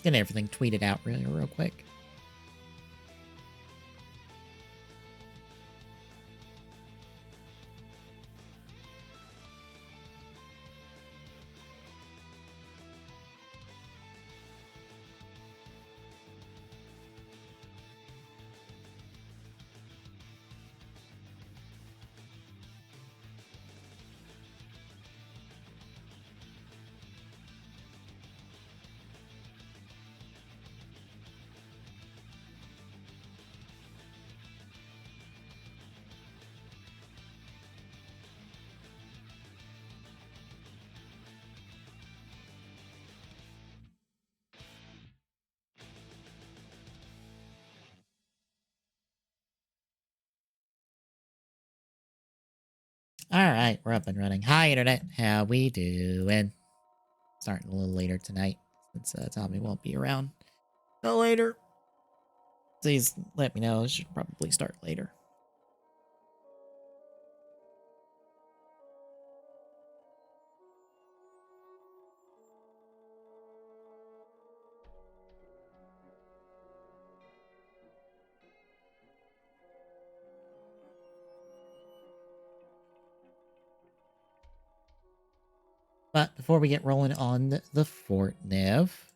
Let's get everything tweeted out really real quick. All right, we're up and running. Hi, Internet. How we doing? Starting a little later tonight since Tommy won't be around till later. Please let me know. I should probably start later. But before we get rolling on the Fortnife,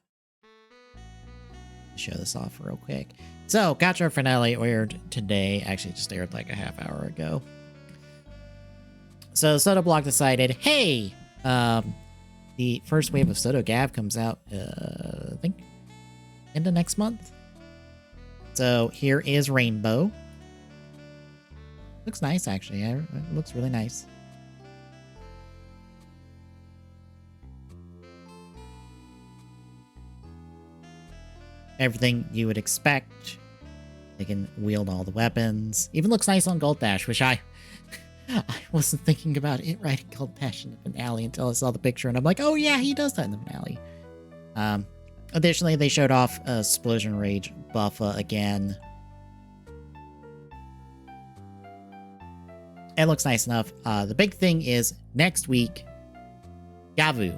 show this off real quick. So, Gotcha finale aired today. Actually, just aired like a half hour ago. So, Soto Block decided, hey, the first wave of Soto Gav comes out, I think, end of next month. So, here is Rainbow. Looks nice, actually. It looks really nice. Everything you would expect. They can wield all the weapons. Even looks nice on Gold Dash, which I wasn't thinking about it riding Gold Dash in the finale until I saw the picture, and I'm like, oh yeah, he does that in the finale. Additionally, they showed off Explosion Rage Buffa again. It looks nice enough. The big thing is next week, Gavu.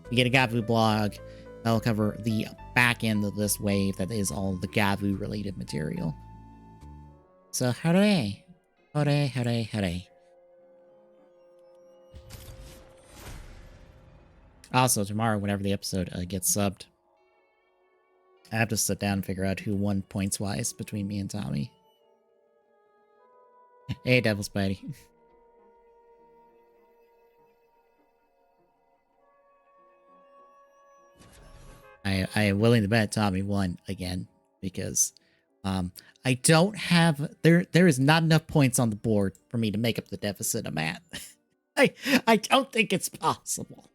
We get a Gavu blog. That'll cover the back end of this wave that is all the Gavu related material. So hooray. Hooray, hooray, hooray. Also, tomorrow, whenever the episode gets subbed, I have to sit down and figure out who won points-wise between me and Tommy. Hey, Devil Spidey. I am willing to bet Tommy won again because I don't have there is not enough points on the board for me to make up the deficit I'm at. I don't think it's possible.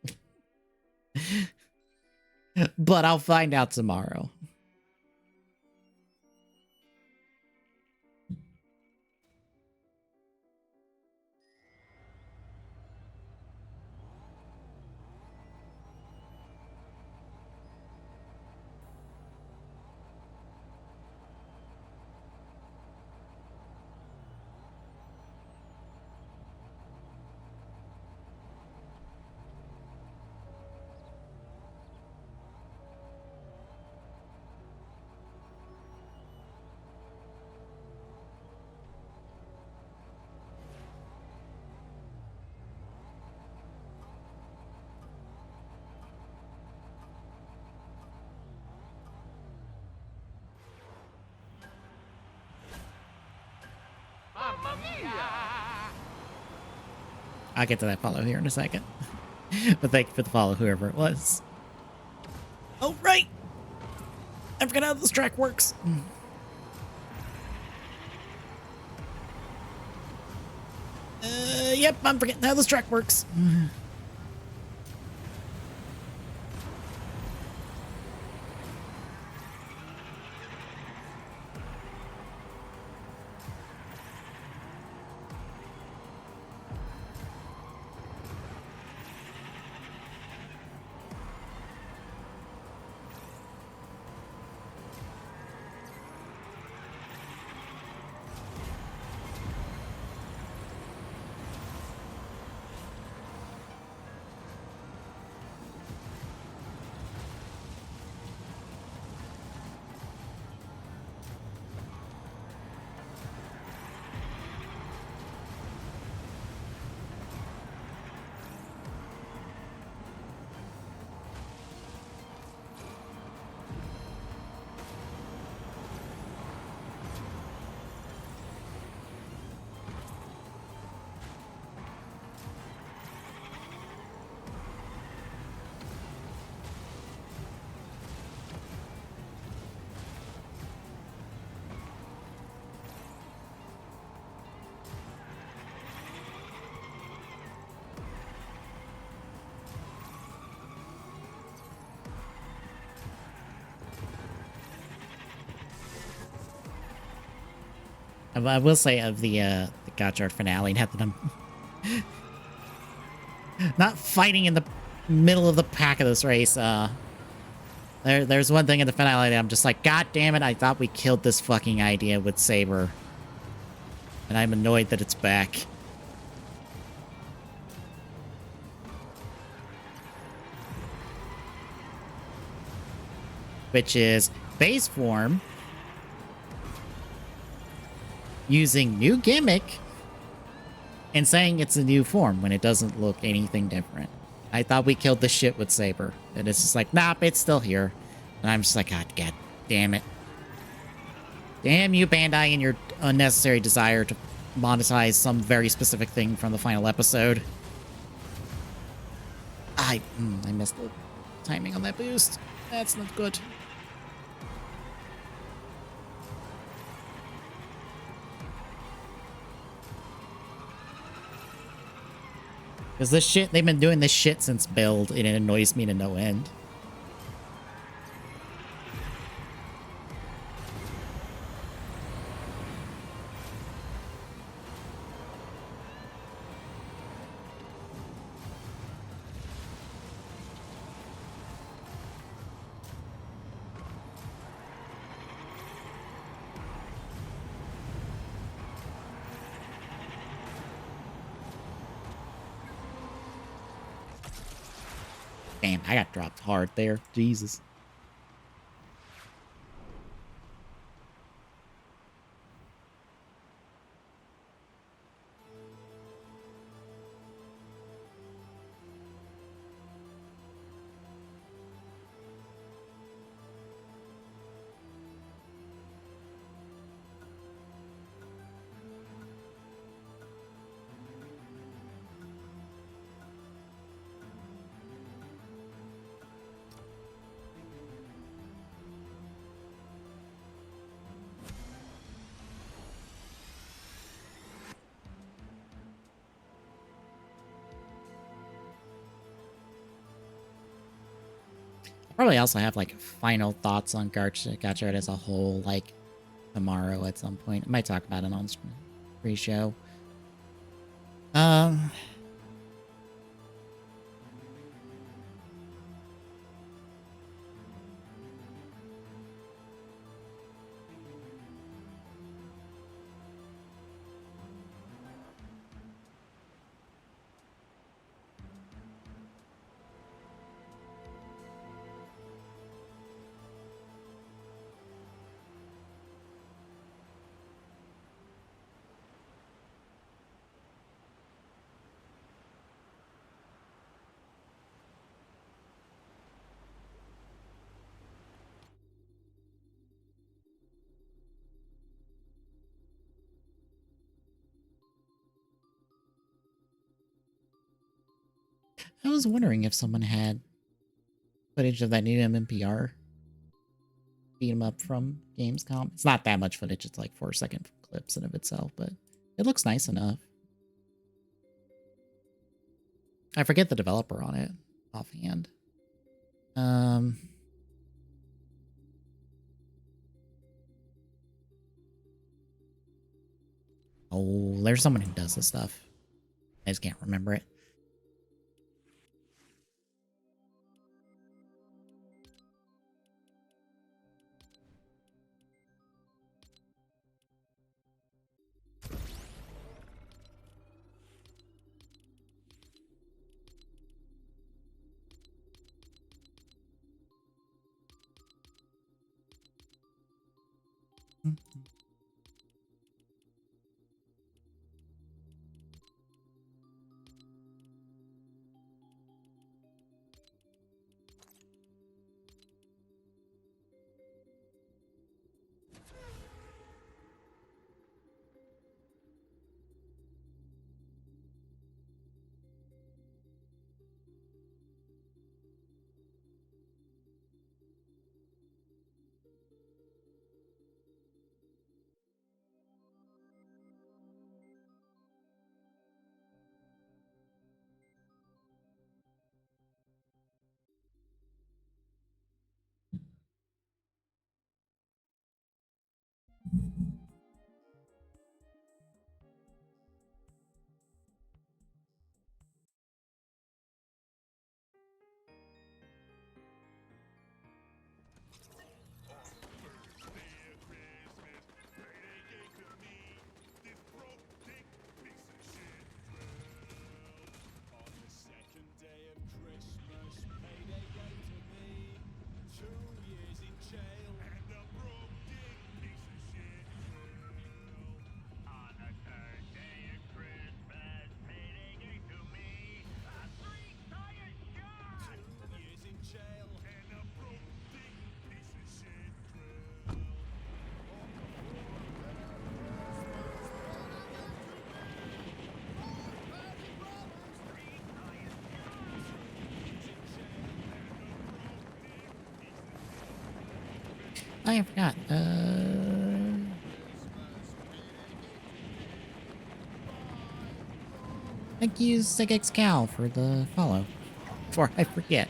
But I'll find out tomorrow. I'll get to that follow here in a second. But thank you for the follow, whoever it was. Oh, right! I forgot how this track works. Yep, I'm forgetting how this track works. I will say of the Gotchard finale, not that I'm not fighting in the middle of the pack of this race. There's one thing in the finale that I'm just like, God damn it! I thought we killed this fucking idea with Saber, and I'm annoyed that it's back. Which is base form using new gimmick and saying it's a new form when it doesn't look anything different. I thought we killed the shit with Saber, and it's just like, nah, it's still here. And I'm just like, God damn it. Damn you, Bandai, and your unnecessary desire to monetize some very specific thing from the final episode. I missed the timing on that boost. That's not good. Because this shit, they've been doing this shit since build, and it annoys me to no end. Damn, I got dropped hard there. Jesus. Probably also have like final thoughts on Gotchard as a whole, like tomorrow at some point. I might talk about it on pre-show. I was wondering if someone had footage of that new MMPR beat 'em up from Gamescom. It's not that much footage. It's like 4-second clips in of itself, but it looks nice enough. I forget the developer on it offhand. Oh, there's someone who does this stuff. I just can't remember it. I forgot. Thank you, Sigix Cal, for the follow. Before I forget.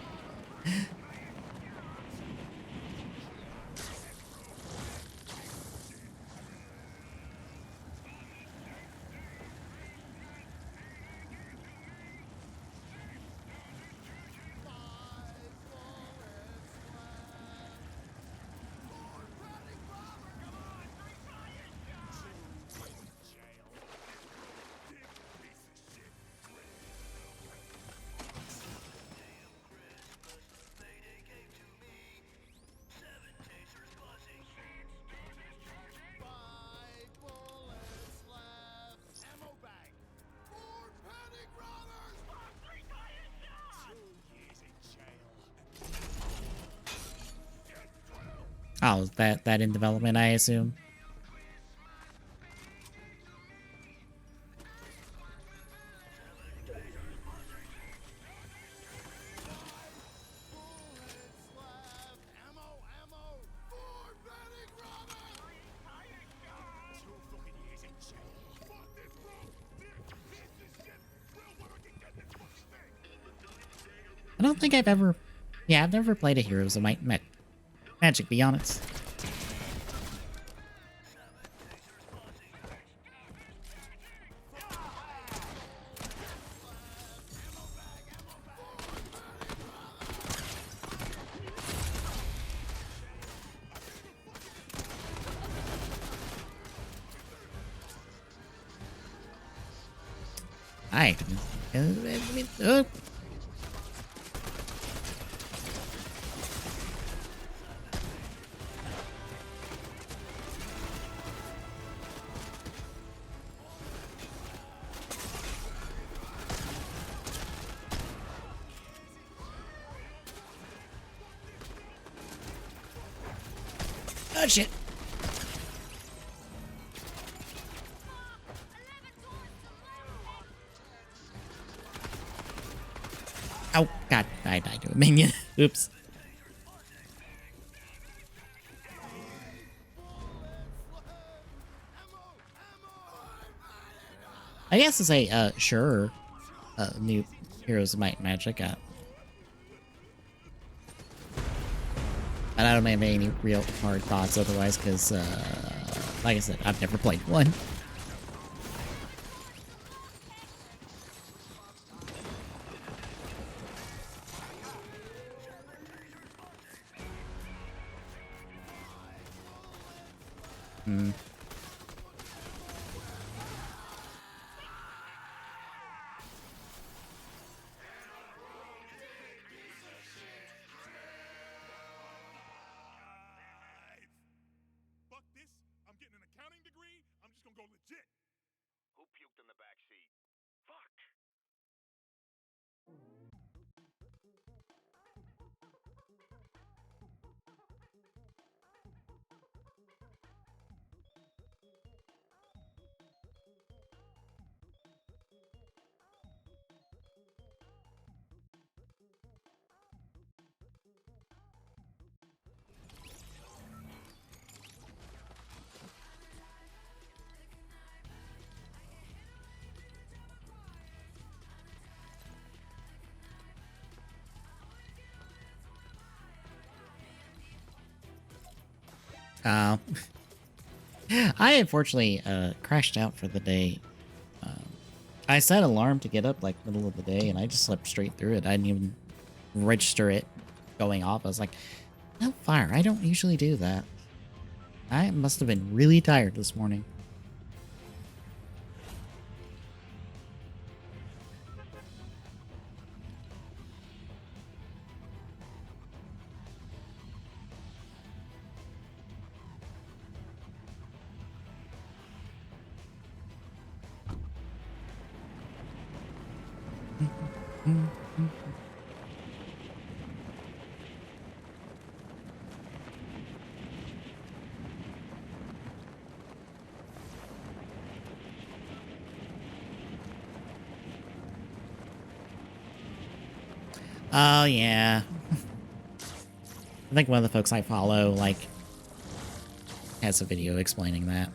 Oh, that in development, I assume. I don't think I've ever... Yeah, I've never played a Heroes of Might and Magic, be honest. I... Oh, shit. Oh, God. I died to a minion. Oops. I guess to say, sure. New Heroes of Might and Magic. But I don't have any real hard thoughts otherwise, because, like I said, I've never played one. Hmm. Uh, I unfortunately crashed out for the day. I set alarm to get up like middle of the day, and I just slept straight through it. I didn't even register it going off. I was like, no fire. I don't usually do that. I must have been really tired this morning. Oh, yeah. I think one of the folks I follow, like, has a video explaining that.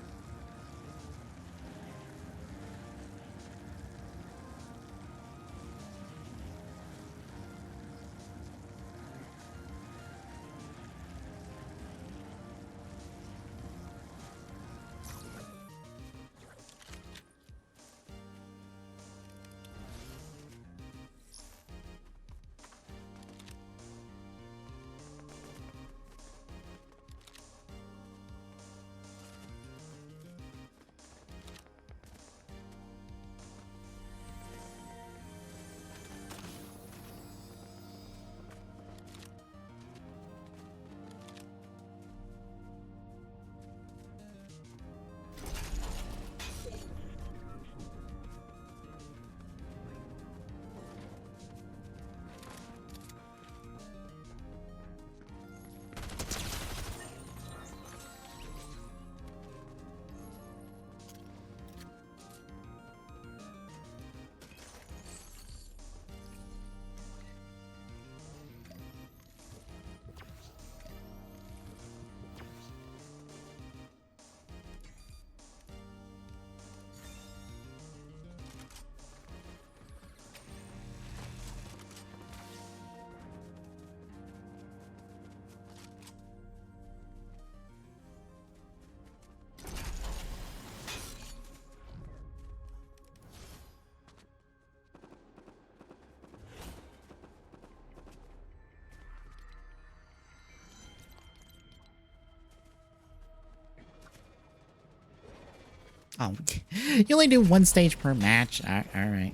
Oh, you only do one stage per match? All right.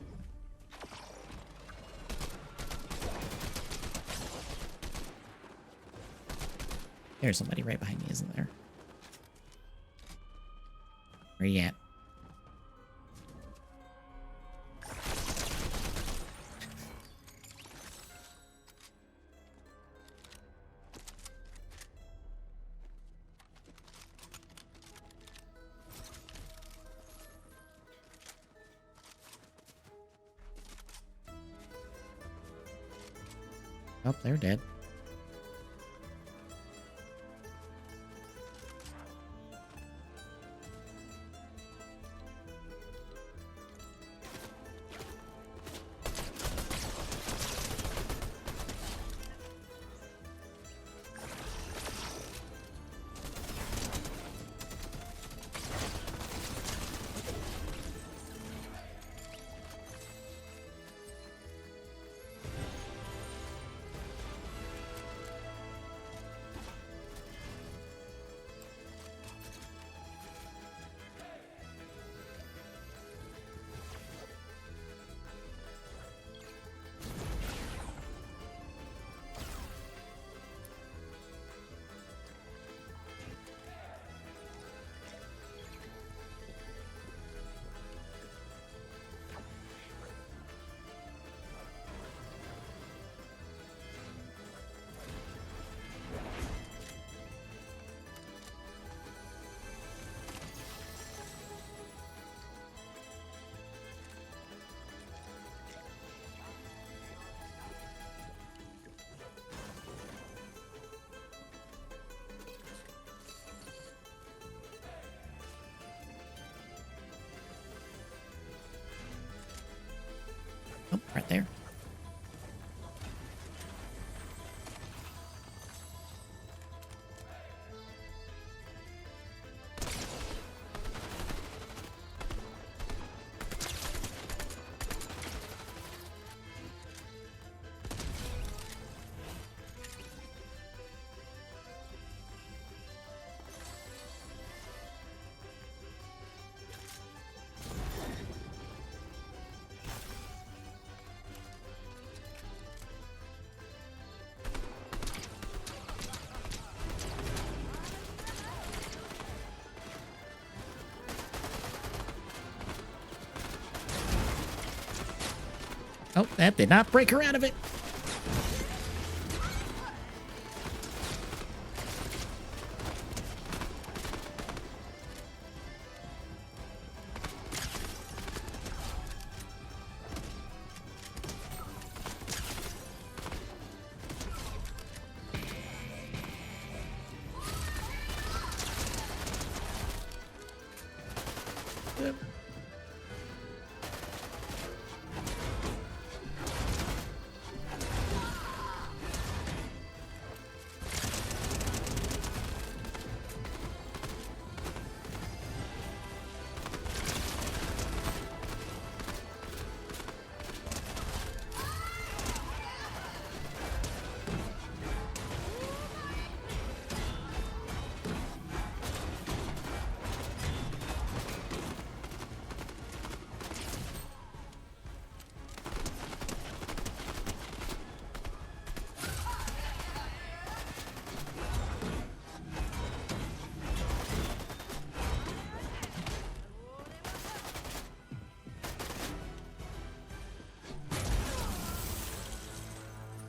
There's somebody right behind me, isn't there? Where you at? Oh, they're dead. Oh, right there. Oh, that did not break her out of it.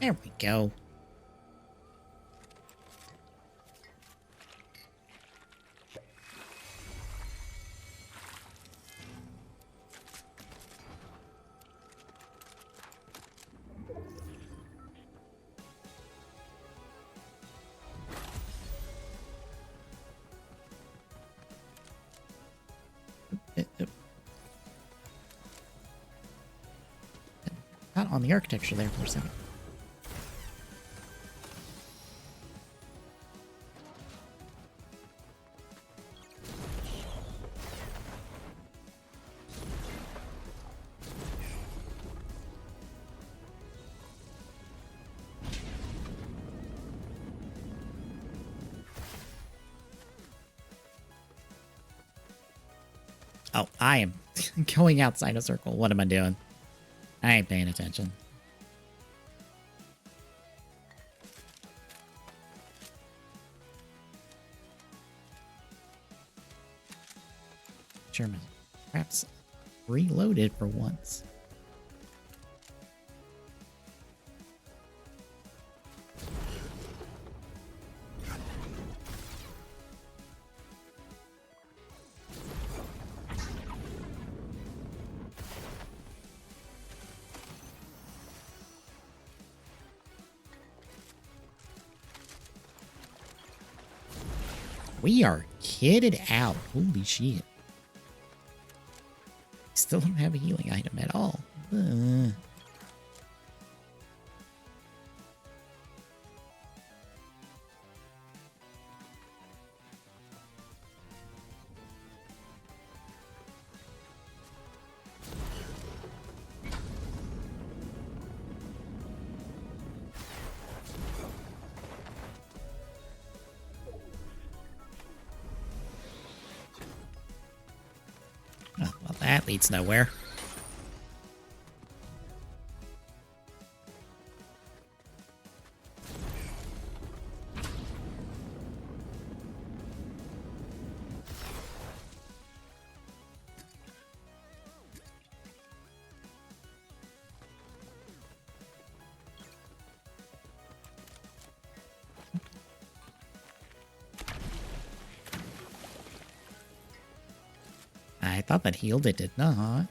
There we go. Not on the architecture there for a second. Oh, I am going outside a circle. What am I doing? I ain't paying attention. Sherman, perhaps reloaded for once. We are kitted out. Holy shit. Still don't have a healing item at all. Oh, well, that leads nowhere. I thought that healed. It did not.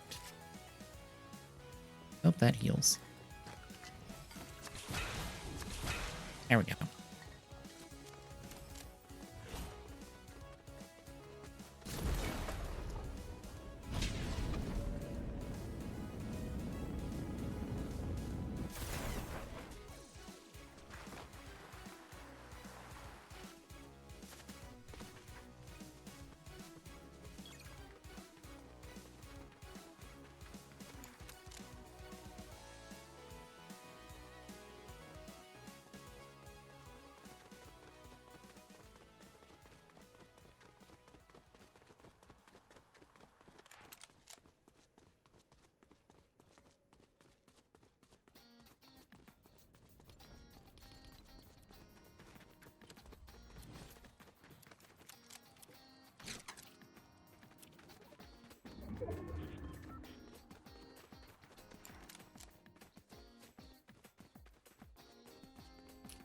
Hope that heals. There we go.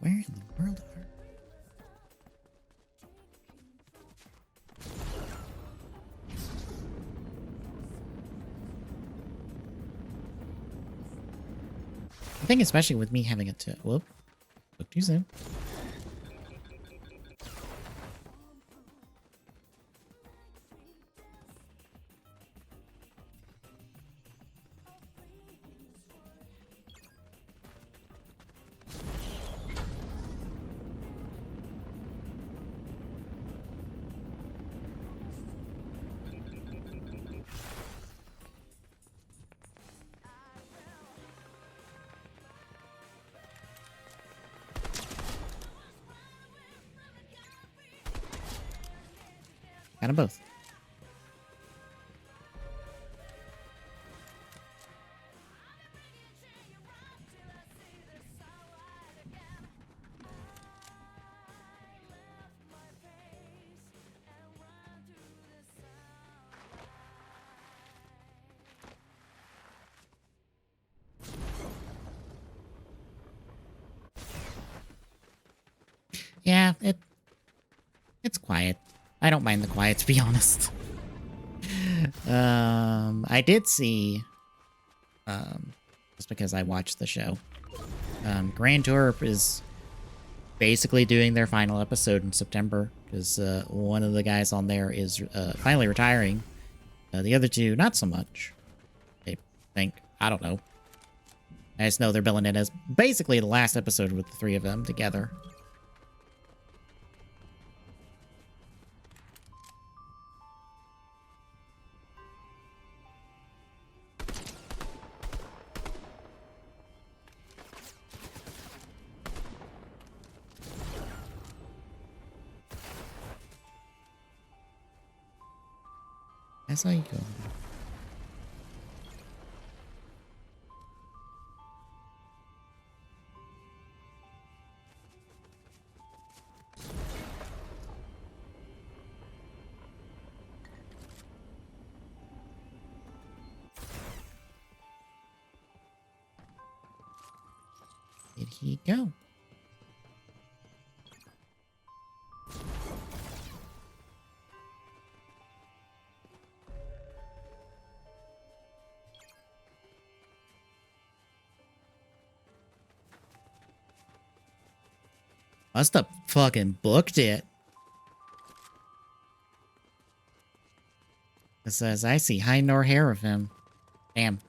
Where in the world are... I think especially with me having it to... Whoop. Look too soon. Kind of both. Yeah, it's quiet. I don't mind the quiet, to be honest. I did see, just because I watched the show, Grand Tour is basically doing their final episode in September, because one of the guys on there is finally retiring. The other two, not so much. I think. I don't know. I just know they're billing it as basically the last episode with the three of them together. That's how you go. Did he go? Must have fucking booked it. It says, I see hide nor hair of him. Damn.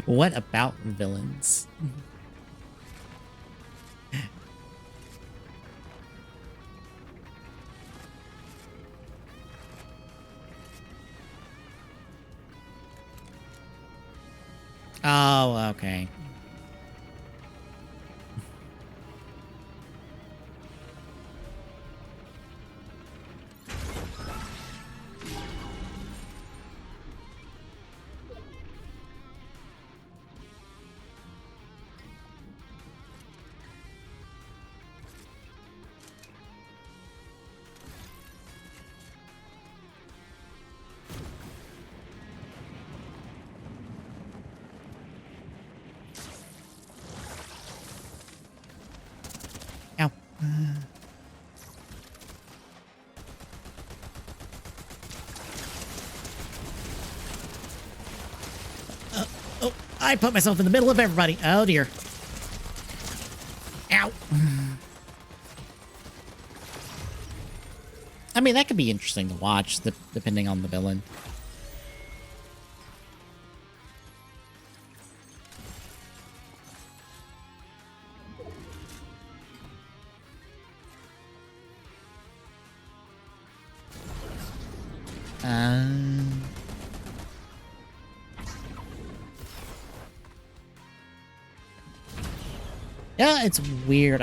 What about villains? Oh, okay. Ow. Oh, I put myself in the middle of everybody. Oh, dear. Ow. I mean, that could be interesting to watch, depending on the villain. Yeah, it's weird.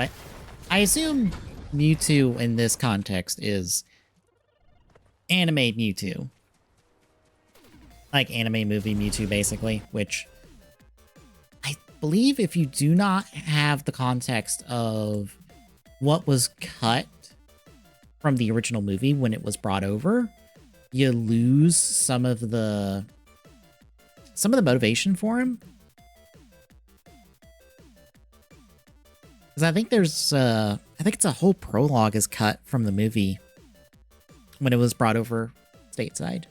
I assume Mewtwo in this context is anime Mewtwo. Like anime movie Mewtwo, basically, which I believe if you do not have the context of what was cut from the original movie when it was brought over, you lose some of the motivation for him. Because I think there's, I think it's a whole prologue is cut from the movie when it was brought over stateside.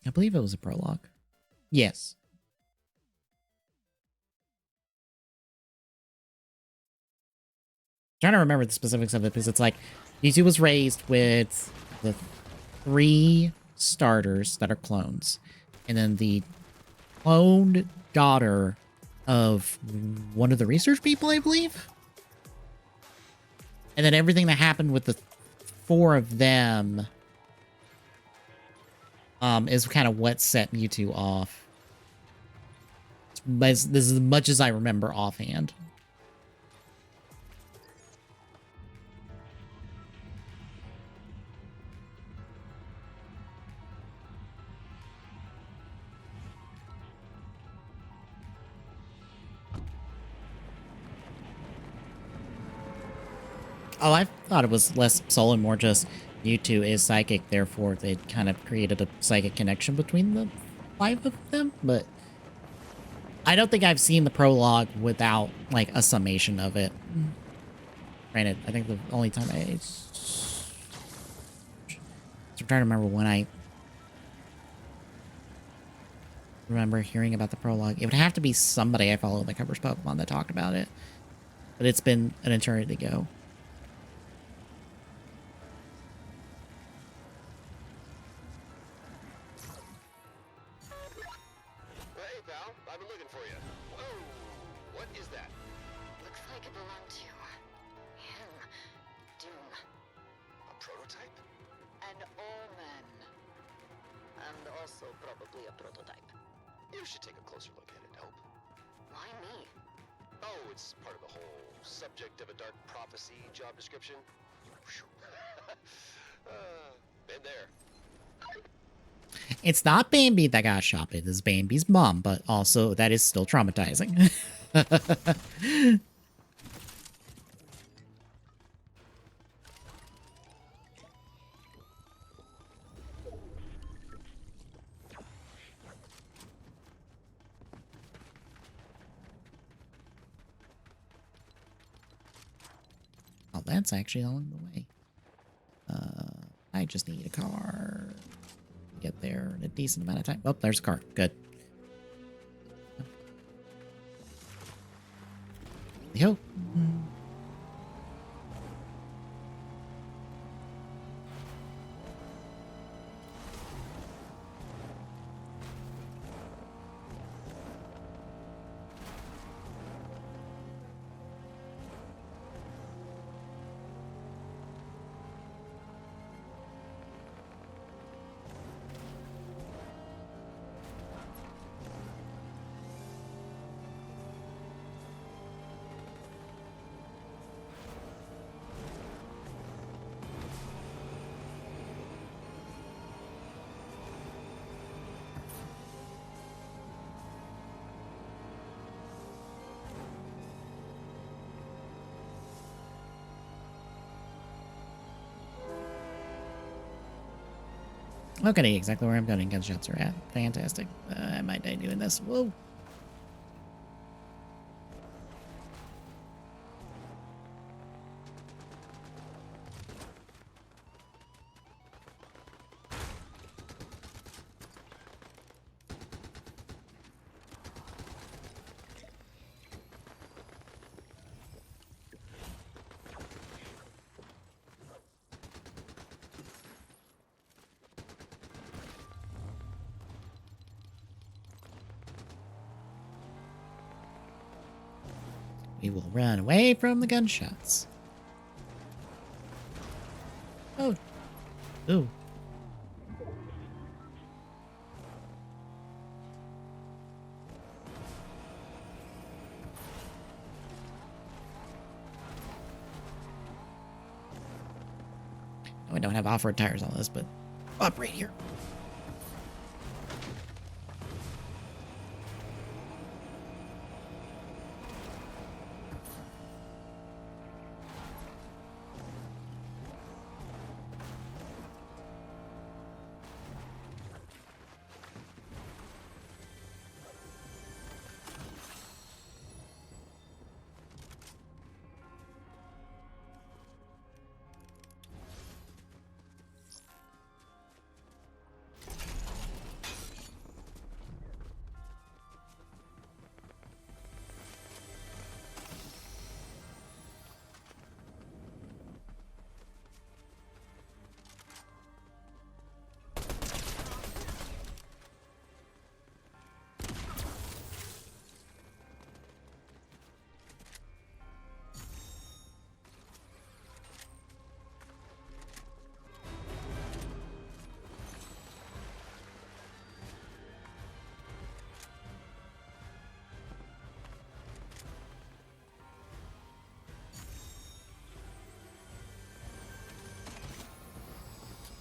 I believe it was a prologue. Yes. trying to remember the specifics of it because it's like D2 was raised with the 3 starters that are clones, and then the cloned daughter of one of the research people, I believe. And then everything that happened with the 4 of them is kind of what set Mewtwo off. This is as much as I remember offhand. Oh, I thought it was less soul and more just Mewtwo is psychic, therefore they kind of created a psychic connection between the 5 of them, but I don't think I've seen the prologue without, like, a summation of it. Granted, I think the only time I'm trying to remember when I remember hearing about the prologue. It would have to be somebody I follow in the covers Pokemon that talked about it, but it's been an eternity ago. It's not Bambi that got shot. It is Bambi's mom, but also that is still traumatizing. Oh, that's actually along the way. I just need a car. Get there in a decent amount of time. Oh, there's a car. Good. Yo. Okay, exactly where I'm going. Gunshots are at. Fantastic. I might die doing this. Whoa. We will run away from the gunshots. Oh. Ooh. Oh, I don't have off-road tires on this, but up right here.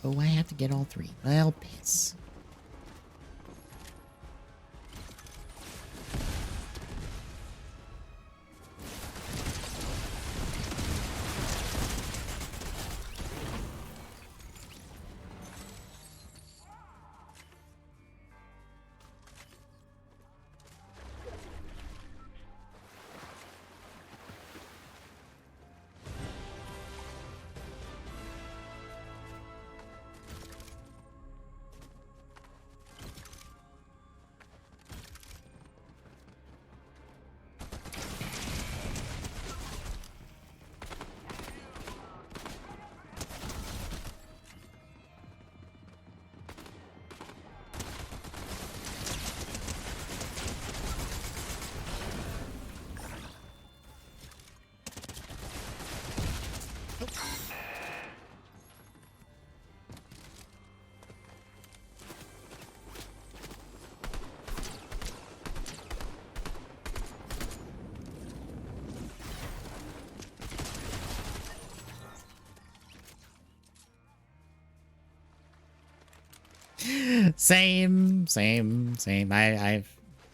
Oh, I have to get all 3. Well, piss. Same.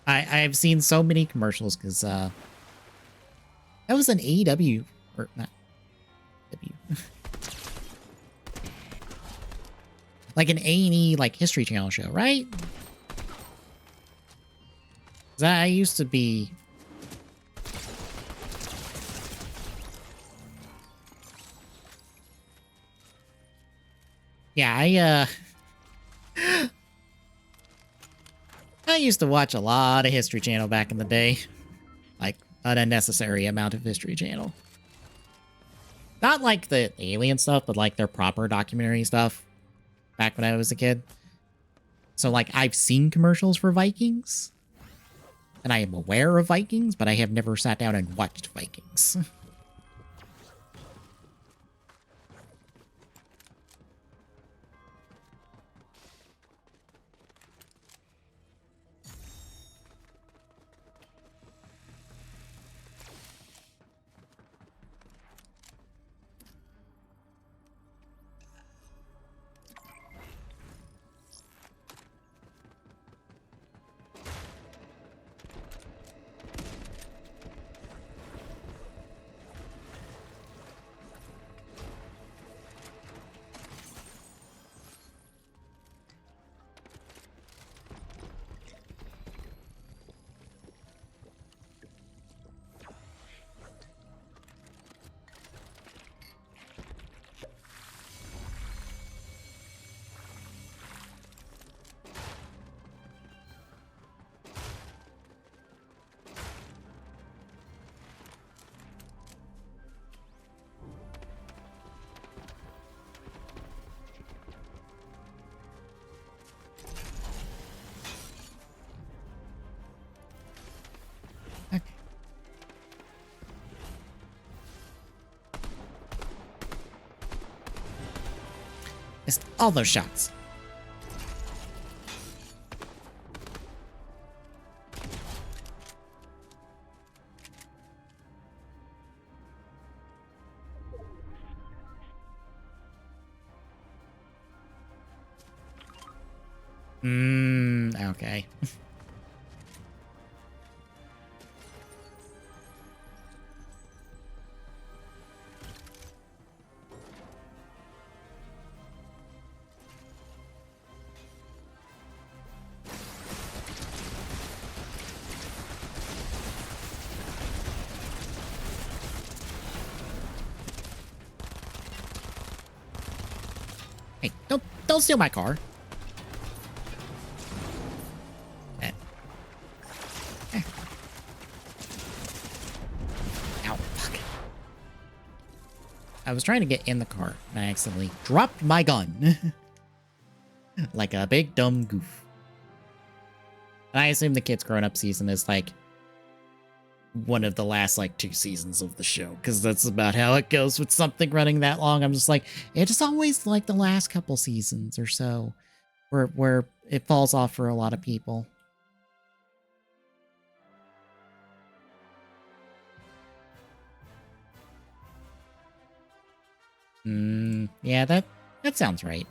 I've seen so many commercials because that was an AEW or not W, like an A&E like History Channel show, right? That I used to be. Yeah, I used to watch a lot of History Channel back in the day. Like, an unnecessary amount of History Channel. Not like the alien stuff, but like their proper documentary stuff back when I was a kid. So, like, I've seen commercials for Vikings. And I am aware of Vikings, but I have never sat down and watched Vikings. Okay. Missed all those shots. Okay. Hey, don't steal my car. Eh. Eh. Ow, fuck. I was trying to get in the car, and I accidentally dropped my gun. Like a big dumb goof. And I assume the Kids Growing Up season is like one of the last like 2 seasons of the show, because that's about how it goes with something running that long. I'm just like, it's always like the last couple seasons or so where it falls off for a lot of people. Yeah, that sounds right.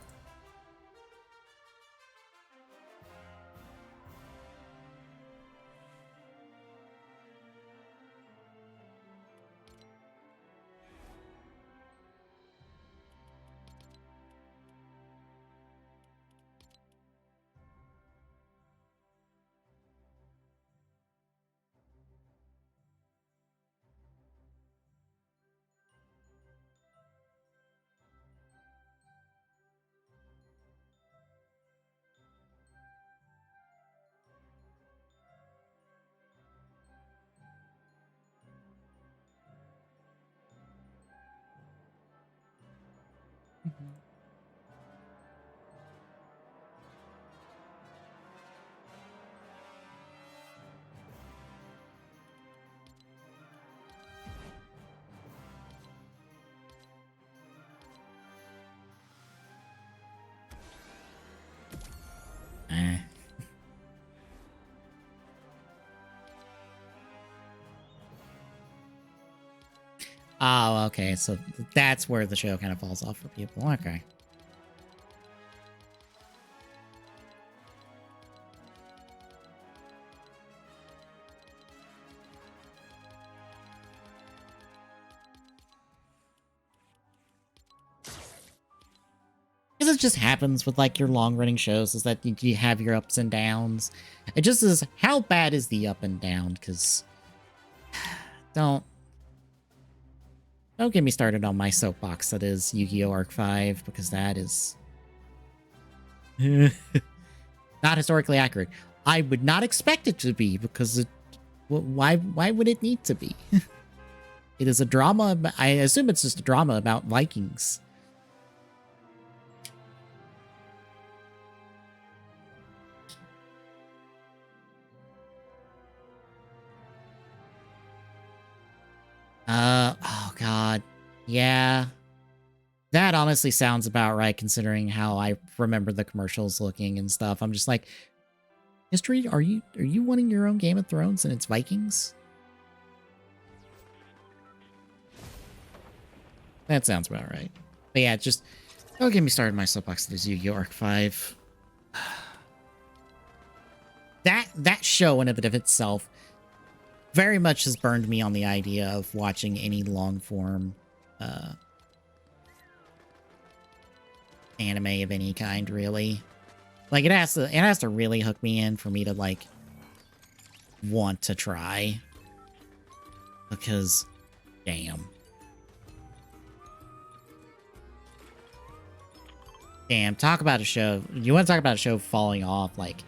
Oh, okay. So that's where the show kind of falls off for people. Okay. Because it just happens with like your long running shows is that you have your ups and downs. It just is how bad is the up and down? Because don't get me started on my soapbox that is Yu-Gi-Oh! Arc 5 because that is not historically accurate. I would not expect it to be because why would it need to be? It is a drama. I assume it's just a drama about Vikings. Oh god. Yeah. That honestly sounds about right considering how I remember the commercials looking and stuff. I'm just like, history, are you wanting your own Game of Thrones and it's Vikings? That sounds about right. But yeah, just don't get me started on my soapbox. There's Yu-Gi-Oh! Arc 5. That show in and of itself very much has burned me on the idea of watching any long form anime of any kind, really. Like it has to really hook me in for me to like want to try. Because damn. Damn, talk about a show. You want to talk about a show falling off like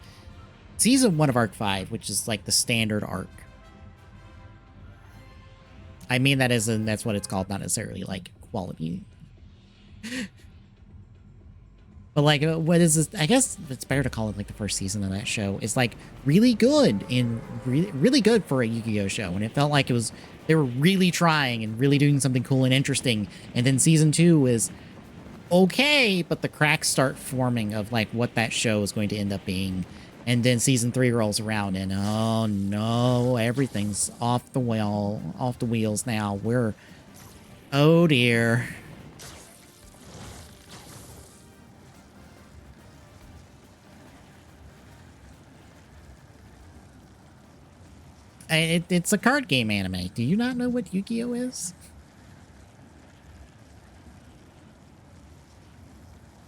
season 1 of Arc 5, which is like the standard arc. I mean that as in that's what it's called, not necessarily like quality. But like, what is this? I guess it's better to call it like the first season of that show is like really good and really good for a Yu-Gi-Oh show. And it felt like they were really trying and really doing something cool and interesting. And then season 2 is okay, but the cracks start forming of like what that show is going to end up being. And then season 3 rolls around and oh no, everything's off the wheels now. Oh dear. It's a card game anime. Do you not know what Yu-Gi-Oh is?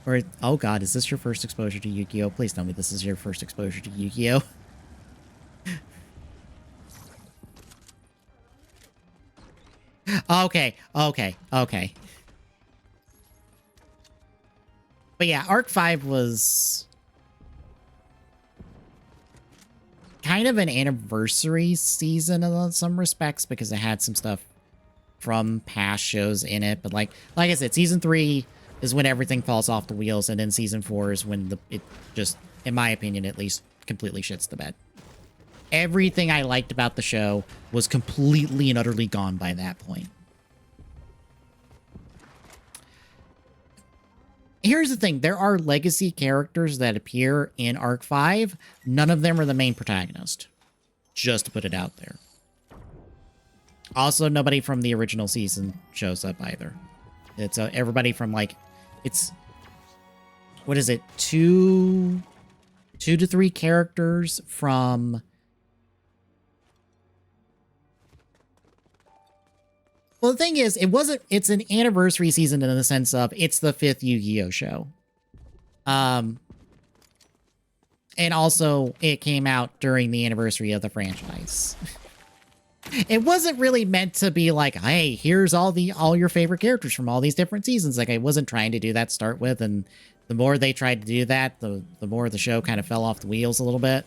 Or, oh god, is this your first exposure to Yu-Gi-Oh? Please tell me this is your first exposure to Yu-Gi-Oh. Okay. But yeah, Arc 5 was kind of an anniversary season in some respects because it had some stuff from past shows in it. But like I said, season 3 is when everything falls off the wheels, and then season 4 is when it just, in my opinion at least, completely shits the bed. Everything I liked about the show was completely and utterly gone by that point. Here's the thing. There are legacy characters that appear in Arc 5. None of them are the main protagonist. Just to put it out there. Also, nobody from the original season shows up either. It's everybody from like, it's, what is it? Two to three characters from, well, the thing is, it's an anniversary season in the sense of it's the 5th Yu-Gi-Oh show. And also it came out during the anniversary of the franchise. It wasn't really meant to be like, hey, here's all your favorite characters from all these different seasons. Like I wasn't trying to do that to start with, and the more they tried to do that, the more the show kind of fell off the wheels a little bit.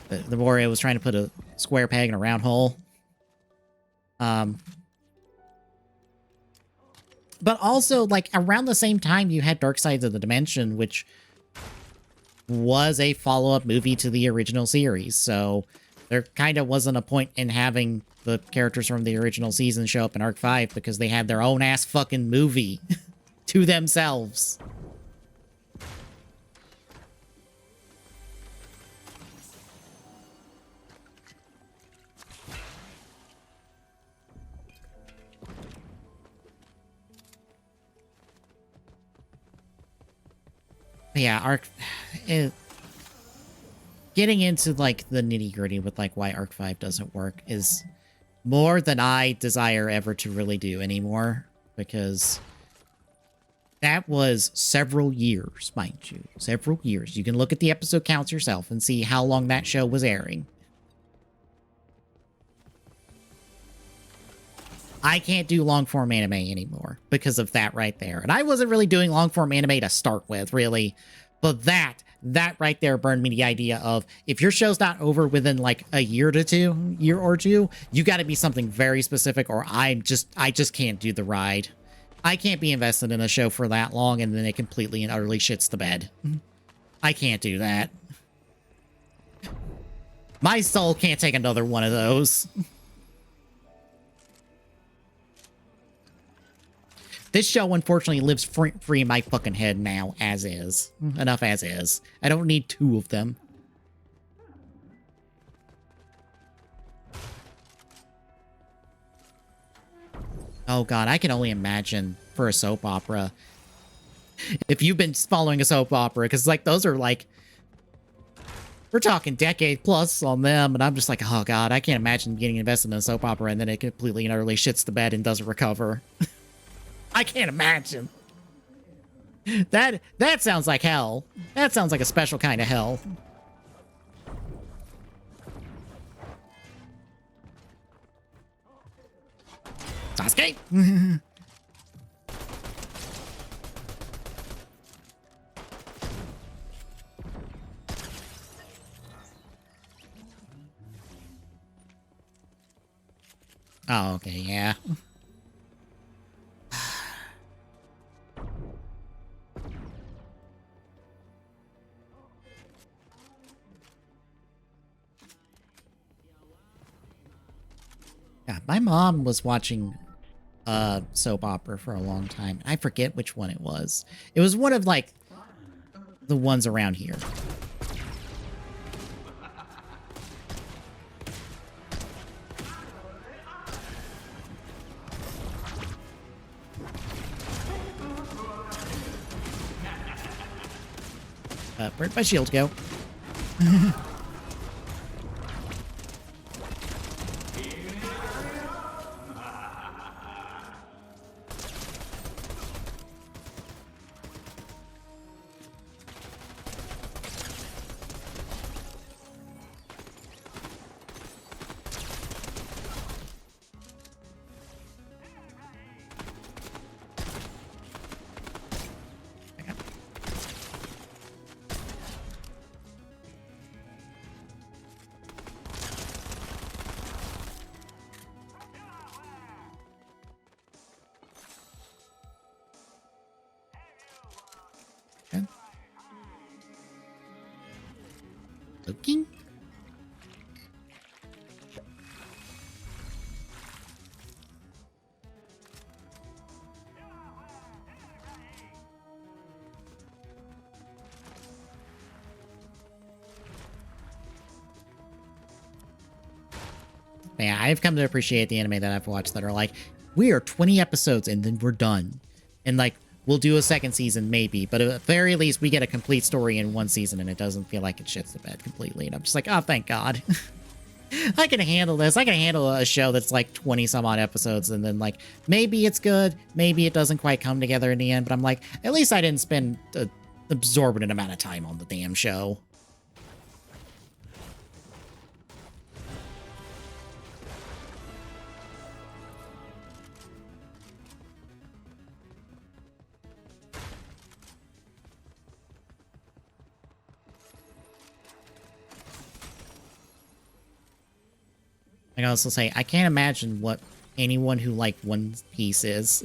The more it was trying to put a square peg in a round hole. But also, like, around the same time, you had Dark Sides of the Dimension, which was a follow-up movie to the original series. So there kind of wasn't a point in having the characters from the original season show up in Arc 5 because they had their own ass fucking movie to themselves. But yeah, getting into like the nitty gritty with like why Arc 5 doesn't work is more than I desire ever to really do anymore, because that was several years, mind you. Several years. You can look at the episode counts yourself and see how long that show was airing. I can't do long-form anime anymore because of that right there. And I wasn't really doing long-form anime to start with, really. But that right there burned me the idea of, if your show's not over within like a year or two, you got to be something very specific, or I just can't do the ride. I can't be invested in a show for that long and then it completely and utterly shits the bed. I can't do that. My soul can't take another one of those. This show, unfortunately, lives free in my fucking head now, as is. Enough as is. I don't need two of them. Oh god, I can only imagine for a soap opera. If you've been following a soap opera, because like those are like, we're talking decade plus on them, and I'm just like, oh god, I can't imagine getting invested in a soap opera and then it completely and utterly shits the bed and doesn't recover. I can't imagine. That sounds like hell. That sounds like a special kind of hell. Sasuke! Oh, okay, yeah. God, my mom was watching soap opera for a long time. I forget which one it was. It was one of like the ones around here. Where'd my shield go? Looking? Yeah, I've come to appreciate the anime that I've watched that are like, we are 20 episodes and then we're done. And like, we'll do a second season maybe, but at the very least we get a complete story in one season and it doesn't feel like it shits the bed completely. And I'm just like, oh, thank God. I can handle this. I can handle a show that's like 20 some odd episodes and then like, maybe it's good, maybe it doesn't quite come together in the end, but I'm like, at least I didn't spend an absorbent amount of time on the damn show. I can also say, I can't imagine what anyone who liked One Piece is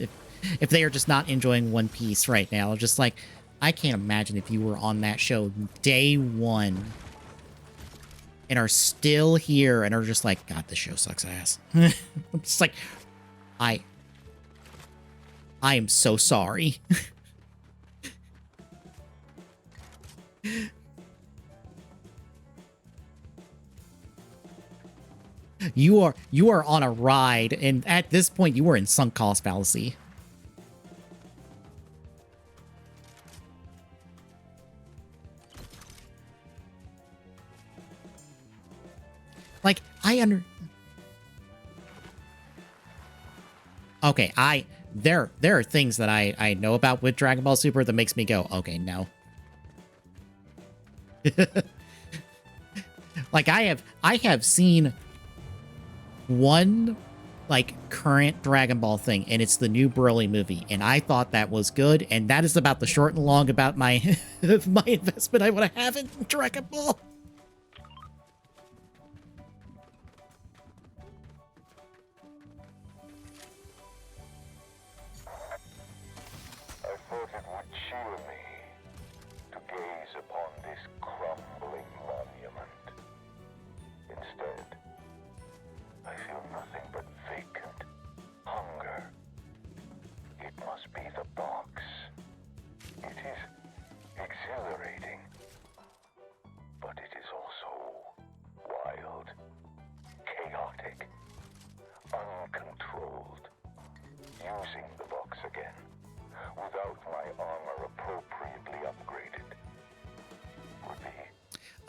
if they are just not enjoying One Piece right now. Just like, I can't imagine if you were on that show day one and are still here and are just like, God, this show sucks ass. I'm just like, I am so sorry. You are on a ride, and at this point, you are in sunk cost fallacy. Like, Okay, there are things that I know about with Dragon Ball Super that makes me go, okay, no. Like, I have seen one, like, current Dragon Ball thing, and it's the new Broly movie, and I thought that was good, and that is about the short and long about my my investment I want to have in Dragon Ball.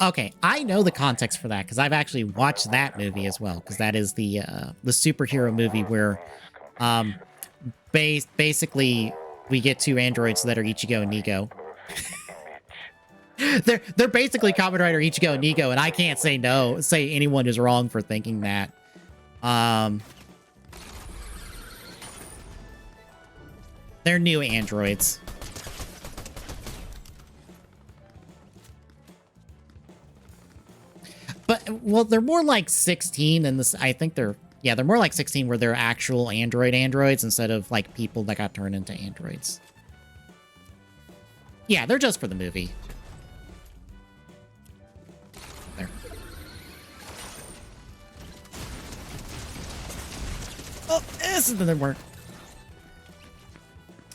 Okay, I know the context for that because I've actually watched that movie as well, because that is the superhero movie where basically we get two androids that are Ichigo and Nigo. they're basically Kamen Rider Ichigo and Nigo, and I can't say anyone is wrong for thinking that. They're new androids. But, well, they're more like 16, and this, I think they're more like 16 where they're actual androids instead of, like, people that got turned into androids. Yeah, they're just for the movie. There. Oh, this didn't work.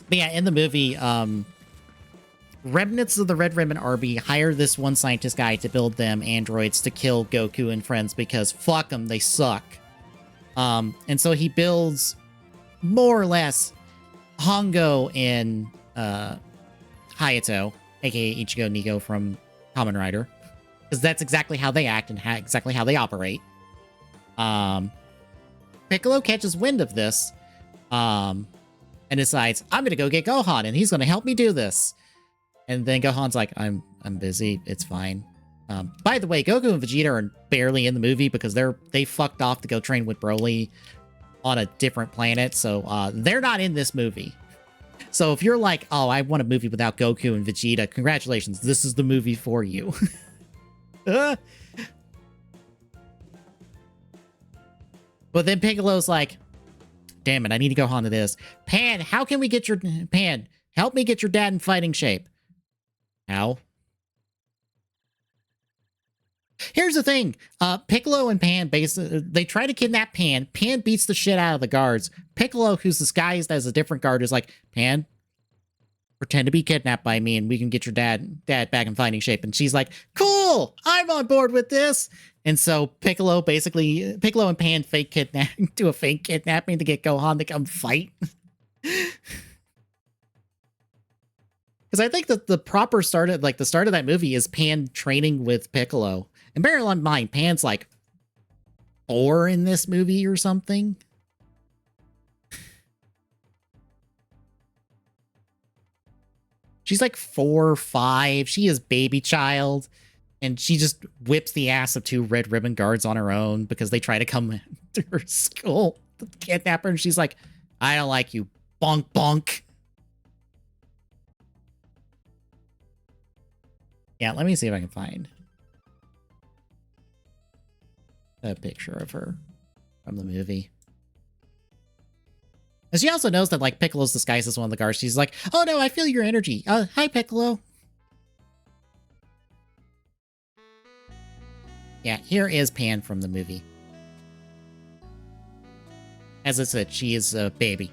But yeah, in the movie, remnants of the Red Ribbon Army hire this one scientist guy to build them androids to kill Goku and friends because fuck them, they suck. And so he builds more or less Hongo and Hayato, aka Ichigo Nigo from Kamen Rider, because that's exactly how they act and exactly how they operate. Piccolo catches wind of this and decides, I'm gonna go get Gohan and he's gonna help me do this. And then Gohan's like, I'm busy. It's fine. By the way, Goku and Vegeta are barely in the movie because they fucked off to go train with Broly on a different planet. So they're not in this movie. So if you're like, oh, I want a movie without Goku and Vegeta, congratulations. This is the movie for you. But then Piccolo's like, damn it, I need to go on to this. Pan, how can we get your... Pan, help me get your dad in fighting shape. How? Here's the thing. Piccolo and Pan, they try to kidnap Pan. Pan beats the shit out of the guards. Piccolo, who's disguised as a different guard, is like, Pan, pretend to be kidnapped by me and we can get your dad back in fighting shape. And she's like, cool, I'm on board with this. And so Piccolo and Pan do a fake kidnapping to get Gohan to come fight. Because I think that the proper start of, the start of that movie is Pan training with Piccolo. And bear in mind, Pan's like 4 in this movie or something. She's like 4 or 5. She is baby child. And she just whips the ass of 2 Red Ribbon guards on her own because they try to come to her school to kidnap her. And she's like, I don't like you. Bonk, bonk. Yeah, let me see if I can find a picture of her from the movie. And she also knows that, like, Piccolo's disguised as one of the guards. She's like, oh no, I feel your energy. Hi, Piccolo. Yeah, here is Pan from the movie. As I said, she is a baby.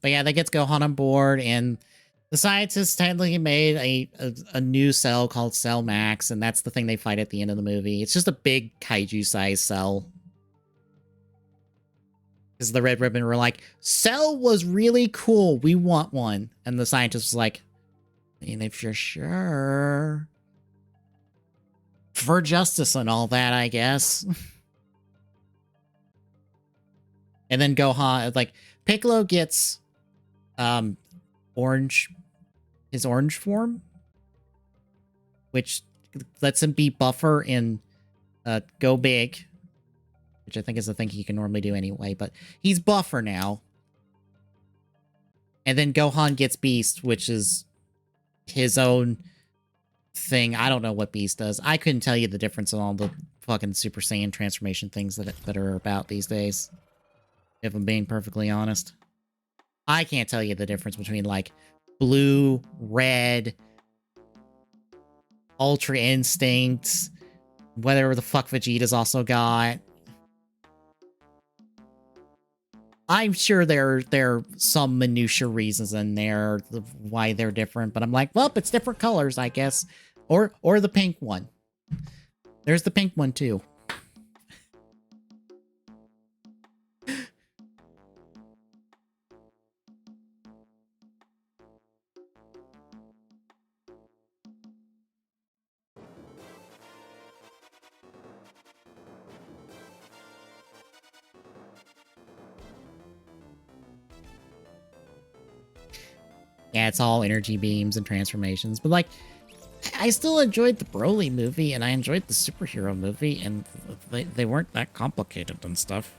But yeah, that gets Gohan on board, and the scientists technically made a new cell called Cell Max, and that's the thing they fight at the end of the movie. It's just a big kaiju-sized cell. Because the Red Ribbon were like, Cell was really cool. We want one. And the scientist was like, I mean, if you're sure. For justice and all that, I guess. And then Gohan, like, Piccolo gets orange, his orange form, which lets him be buffer in Go Big, which I think is the thing he can normally do anyway, but he's buffer now. And then Gohan gets Beast, which is his own thing. I don't know what Beast does. I couldn't tell you the difference in all the fucking Super Saiyan transformation things that are about these days, if I'm being perfectly honest. I can't tell you the difference between, like, blue, red, Ultra Instinct, whatever the fuck Vegeta's also got. I'm sure there are some minutia reasons in there why they're different, but I'm like, well, it's different colors, I guess. Or the pink one. There's the pink one, too. Yeah, it's all energy beams and transformations, but, like, I still enjoyed the Broly movie, and I enjoyed the superhero movie, and they weren't that complicated and stuff.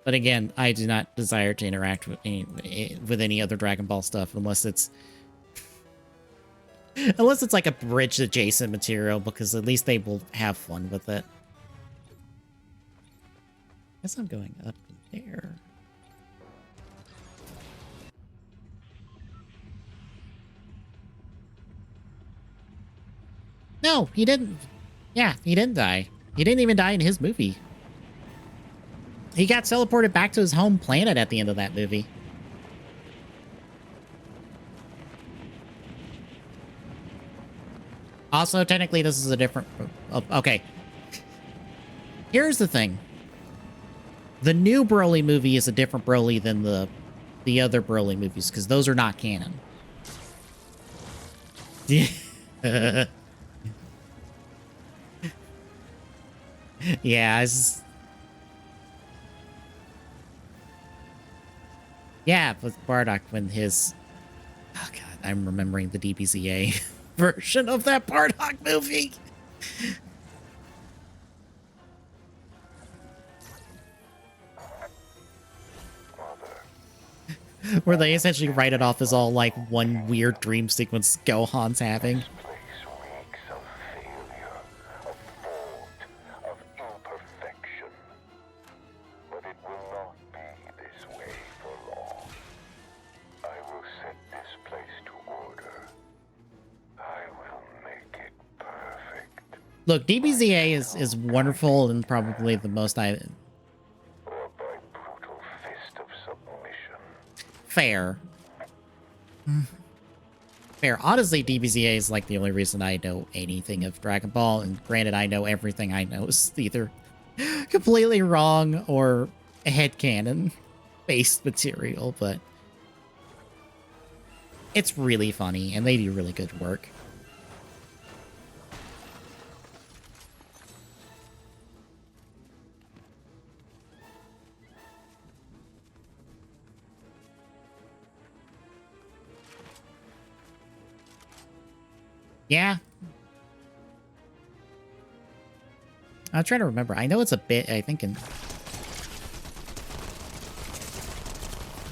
But again, I do not desire to interact with any other Dragon Ball stuff unless it's like a bridge adjacent material, because at least they will have fun with it. Guess I'm going up there. No, he didn't. Yeah, he didn't die. He didn't even die in his movie. He got teleported back to his home planet at the end of that movie. Also, technically, this is a different... Okay. Here's the thing. The new Broly movie is a different Broly than the other Broly movies, because those are not canon. Yeah, yeah, with Bardock when his... Oh god, I'm remembering the DBZA version of that Bardock movie. Where they essentially write it off as all, like, one weird dream sequence Gohan's having. Look, DBZA is wonderful and probably the most Fair. Fair. Honestly, DBZA is like the only reason I know anything of Dragon Ball, and granted, I know everything I know is either completely wrong or headcanon-based material, but it's really funny, and they do really good work. Yeah. I'm trying to remember. I know it's a bit, I think in...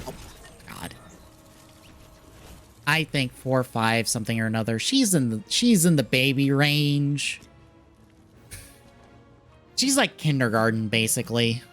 Oh, God. I think 4 or 5, something or another. She's in the baby range. She's like kindergarten, basically.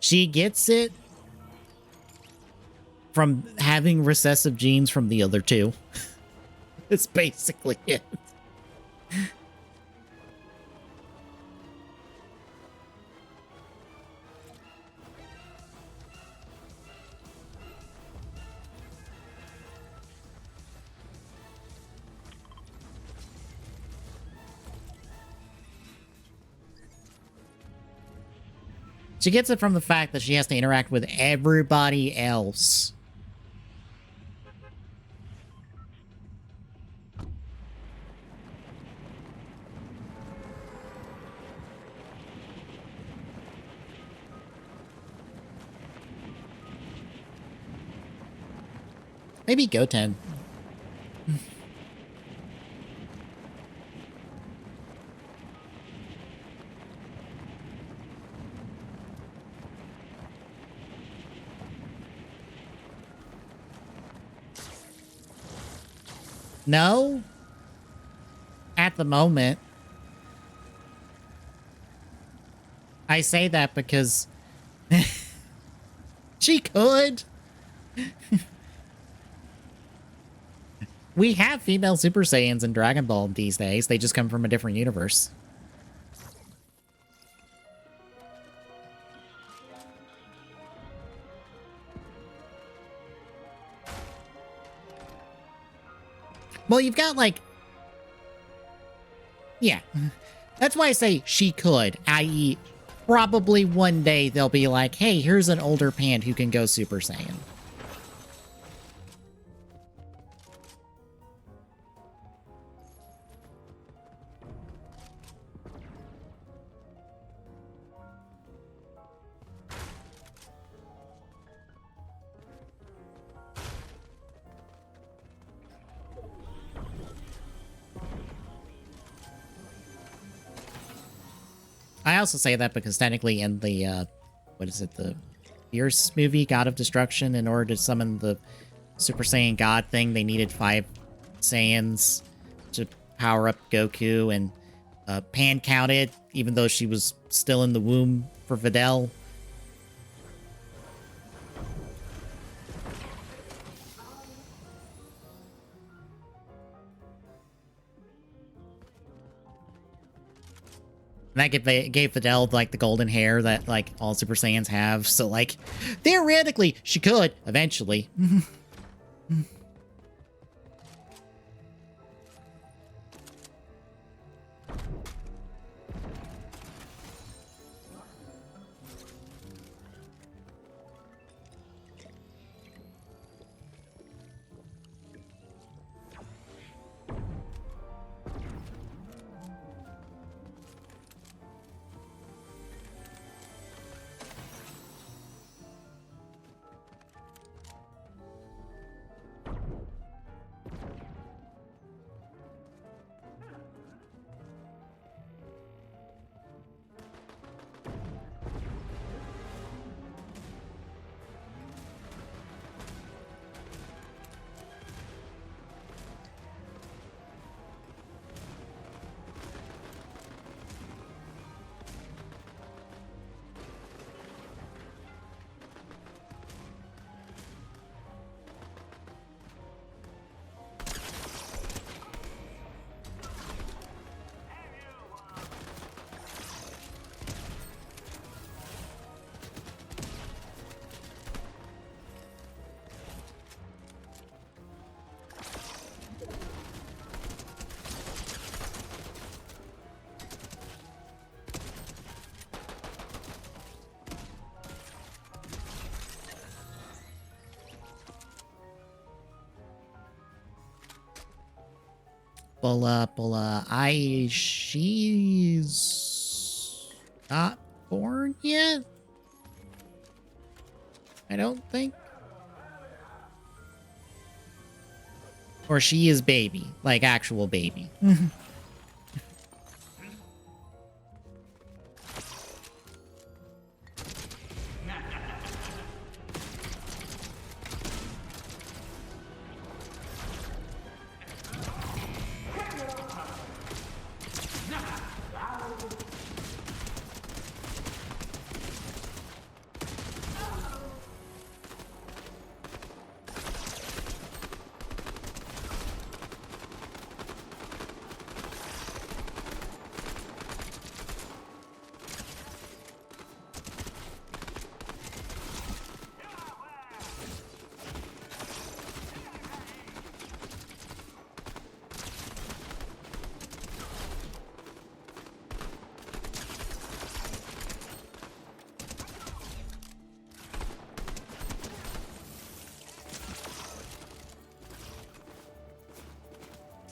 She gets it from having recessive genes from the other two. It's basically it. She gets it from the fact that she has to interact with everybody else. Maybe Goten. No. At the moment. I say that because she could. We have female Super Saiyans in Dragon Ball these days. They just come from a different universe. Well, you've got, like... Yeah. That's why I say she could, i.e., probably one day they'll be like, hey, here's an older Pand who can go Super Saiyan. I also say that because technically in the, what is it, the Fierce movie, God of Destruction, in order to summon the Super Saiyan God thing, they needed 5 Saiyans to power up Goku, and Pan counted, even though she was still in the womb for Videl. And that gave Videl, like, the golden hair that, like, all Super Saiyans have. So, like, theoretically, she could, eventually. She's not born yet? I don't think. Or she is baby, like actual baby.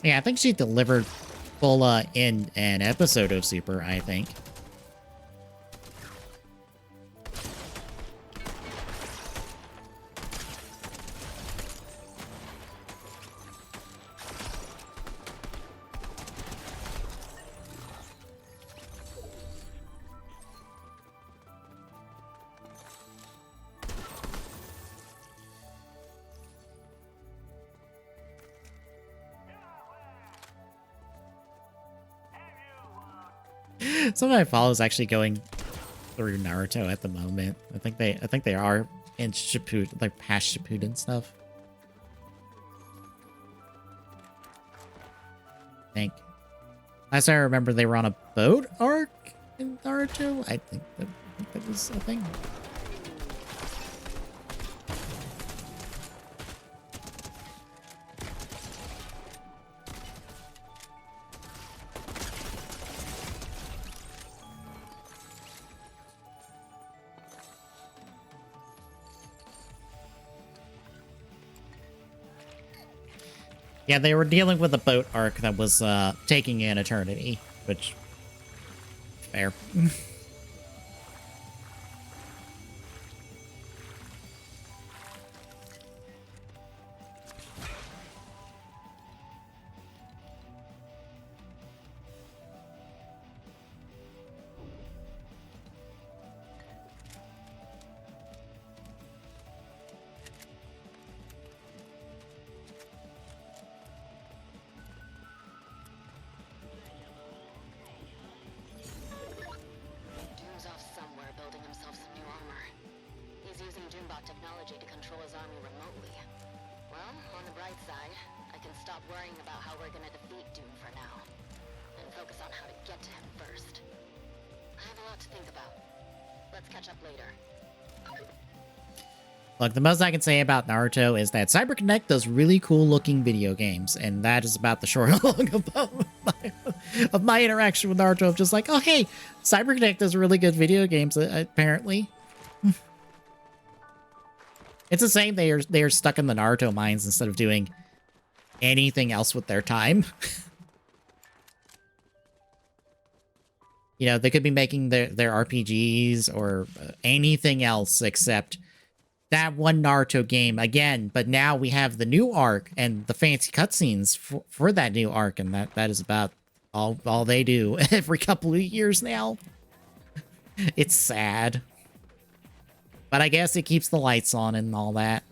Yeah, I think she delivered full in an episode of Super, I think. Some of my follows actually going through Naruto at the moment. I think they are in Shippuden, like past Shippuden stuff. I think. Last I remember, they were on a boat arc in Naruto. I think that was a thing. Yeah, they were dealing with a boat arc that was taking an eternity, which fair. Look, the most I can say about Naruto is that CyberConnect does really cool looking video games, and that is about the short and long of my interaction with Naruto. Of just like, oh hey, CyberConnect does really good video games, apparently. It's the same. They are stuck in the Naruto mines instead of doing anything else with their time. You know, they could be making their RPGs or anything else except that one Naruto game again. But now we have the new arc and the fancy cutscenes for that new arc, and that is about all they do every couple of years now. It's sad. But I guess it keeps the lights on and all that.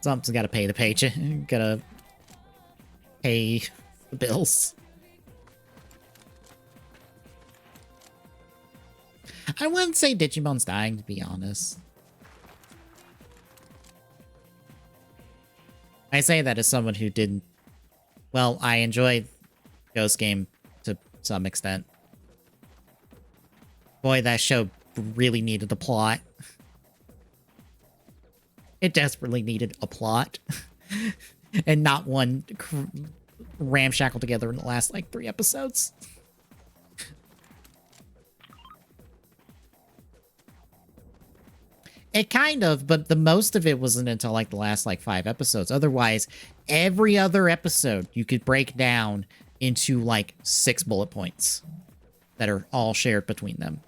Something's got to pay the paycheck. Gotta pay the bills. I wouldn't say Digimon's dying, to be honest. I say that as someone who didn't... Well, I enjoyed Ghost Game to some extent. Boy, that show really needed a plot. It desperately needed a plot. And not one ramshackled together in the last, like, 3 episodes. It kind of, but the most of it wasn't until, like, the last, like, 5 episodes. Otherwise, every other episode you could break down into, like, 6 bullet points that are all shared between them.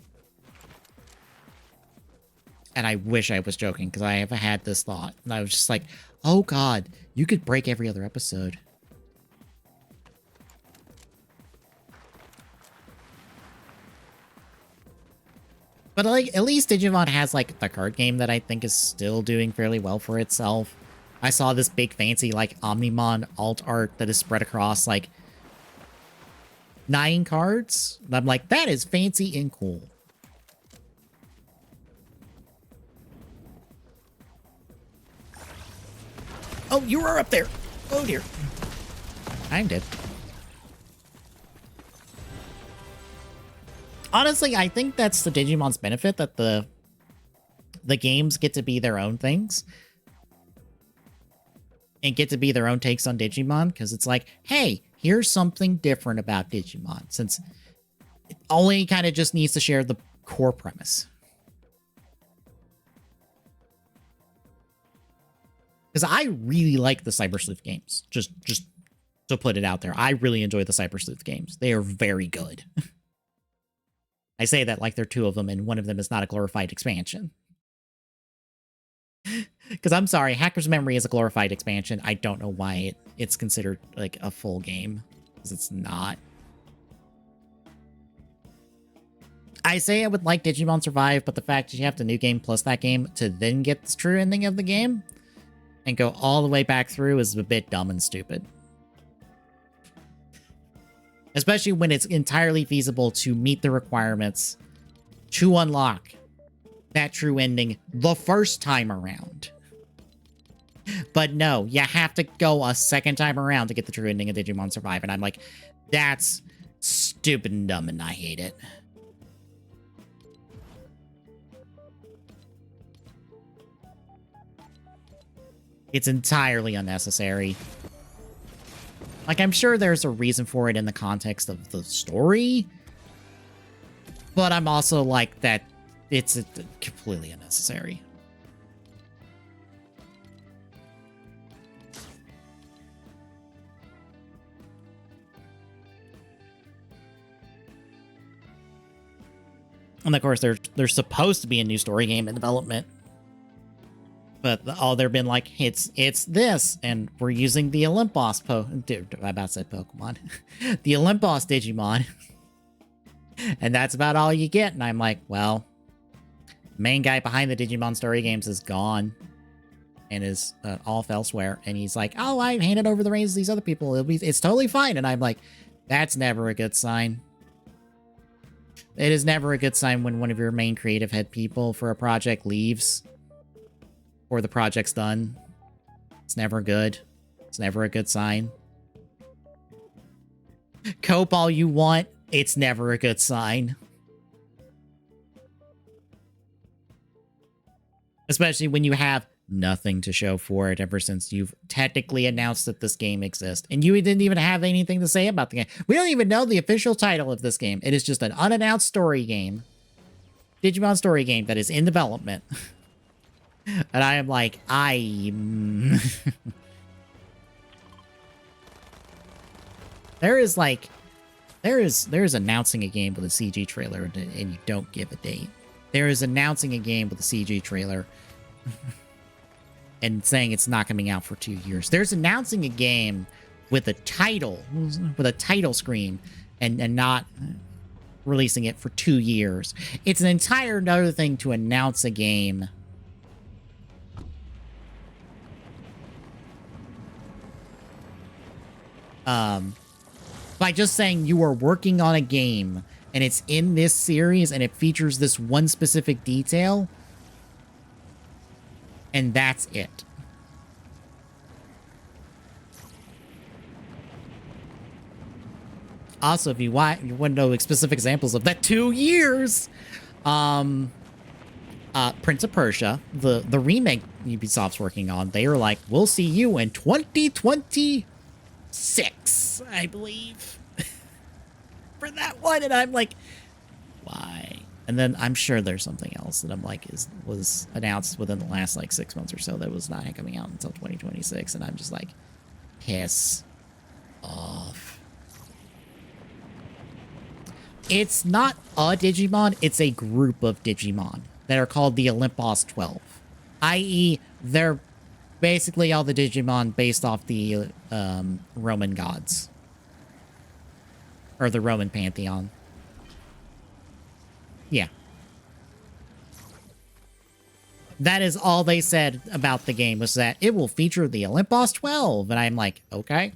And I wish I was joking, because I have had this thought. And I was just like, oh god, you could break every other episode. But like, at least Digimon has like the card game that I think is still doing fairly well for itself. I saw this big fancy like Omnimon alt art that is spread across like 9 cards. And I'm like, that is fancy and cool. Oh, you were up there. Oh dear. I'm dead. Honestly, I think that's the Digimon's benefit, that the games get to be their own things. And get to be their own takes on Digimon, because it's like, hey, here's something different about Digimon. Since it only kind of just needs to share the core premise. Because I really like the Cyber Sleuth games. Just to put it out there, I really enjoy the Cyber Sleuth games. They are very good. I say that like there are two of them, and one of them is not a glorified expansion. Because I'm sorry, Hacker's Memory is a glorified expansion. I don't know why it's considered like a full game, because it's not. I say I would like Digimon Survive, but the fact that you have the new game plus that game to then get the true ending of the game and go all the way back through is a bit dumb and stupid. Especially when it's entirely feasible to meet the requirements to unlock that true ending the first time around. But no, you have to go a second time around to get the true ending of Digimon Survive. And I'm like, that's stupid and dumb, and I hate it. It's entirely unnecessary. Like, I'm sure there's a reason for it in the context of the story, but I'm also like that it's completely unnecessary. And of course, there's supposed to be a new story game in development. But they've been like, it's this, and we're using the Olympos dude, I about to say Pokemon. The Olympos Digimon. And that's about all you get. And I'm like, well, main guy behind the Digimon story games is gone and is off elsewhere. And he's like, oh, I've handed over the reins to these other people. It's totally fine. And I'm like, that's never a good sign. It is never a good sign when one of your main creative head people for a project leaves or the project's done. It's never good. It's never a good sign. Cope all you want. It's never a good sign. Especially when you have nothing to show for it ever since you've technically announced that this game exists. And you didn't even have anything to say about the game. We don't even know the official title of this game. It is just an unannounced story game. Digimon story game that is in development. And I am like, there's announcing a game with a CG trailer and you don't give a date. There is announcing a game with a CG trailer and saying it's not coming out for 2 years. There's announcing a game with a title screen and not releasing it for 2 years. It's an entire other thing to announce a game by just saying you are working on a game and it's in this series and it features this one specific detail, and that's it. Also, if you want to know specific examples of that, 2 years, Prince of Persia, the remake Ubisoft's working on, they are like, we'll see you in 2026, I believe, for that one. And I'm like, why? And then I'm sure there's something else that I'm like was announced within the last like 6 months or so that was not coming out until 2026, and I'm just like, piss off. It's not a Digimon, it's a group of Digimon that are called the Olympos 12, i.e. they're basically all the Digimon based off the Roman gods or the Roman pantheon. Yeah. That is all they said about the game, was that it will feature the Olympos 12. And I'm like, okay.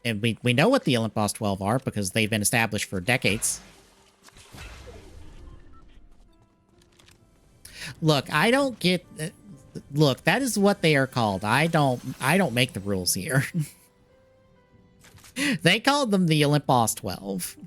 And we know what the Olympos 12 are because they've been established for decades. Look, I don't get... Look, that is what they are called. I don't make the rules here. They called them the Olympos 12.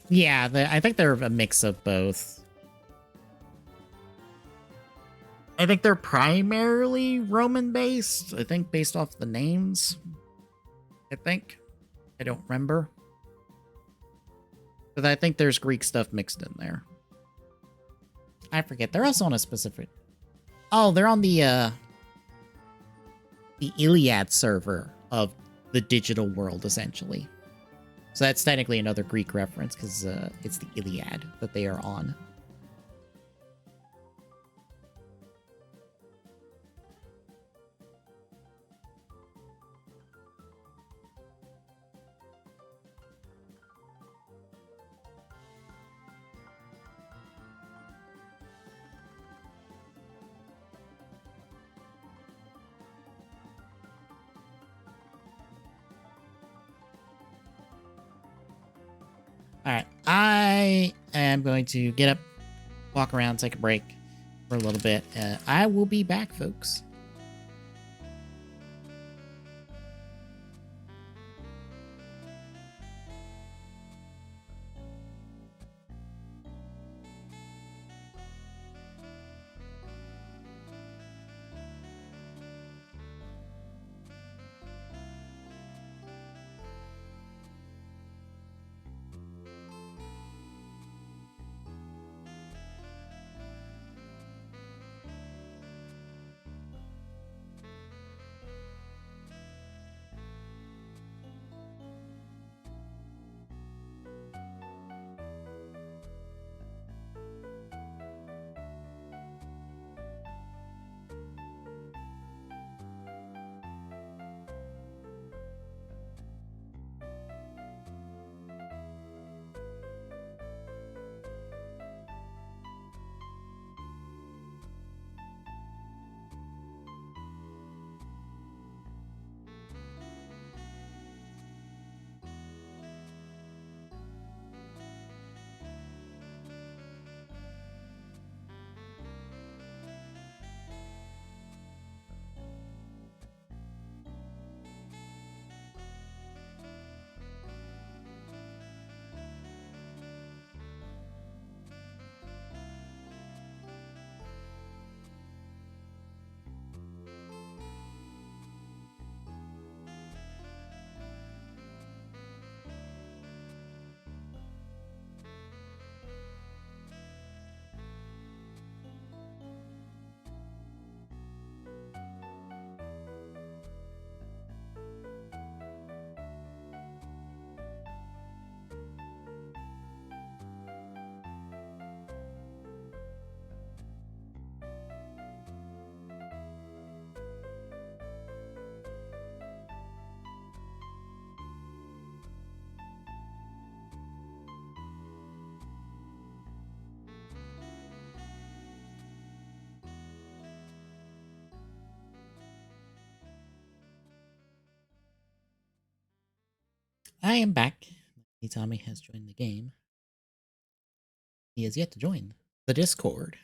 Yeah, I think they're a mix of both. I think they're primarily Roman based. I think based off the names. I think. I don't remember. But I think there's Greek stuff mixed in there. I forget. They're also on a specific... Oh, they're on the Iliad server of the digital world, essentially. So that's technically another Greek reference, because it's the Iliad that they are on. Alright, I am going to get up, walk around, take a break for a little bit. I will be back, folks. I am back. Tommy has joined the game. He has yet to join the Discord.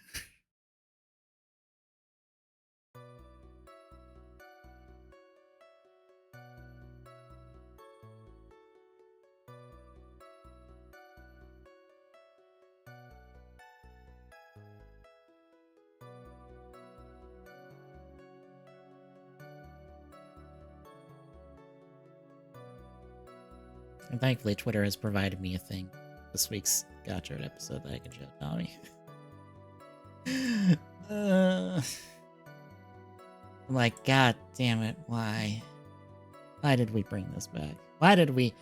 And thankfully, Twitter has provided me a thing this week's Gotchard episode that I can show Tommy. I'm like, God damn it, why? Why did we bring this back? Why did we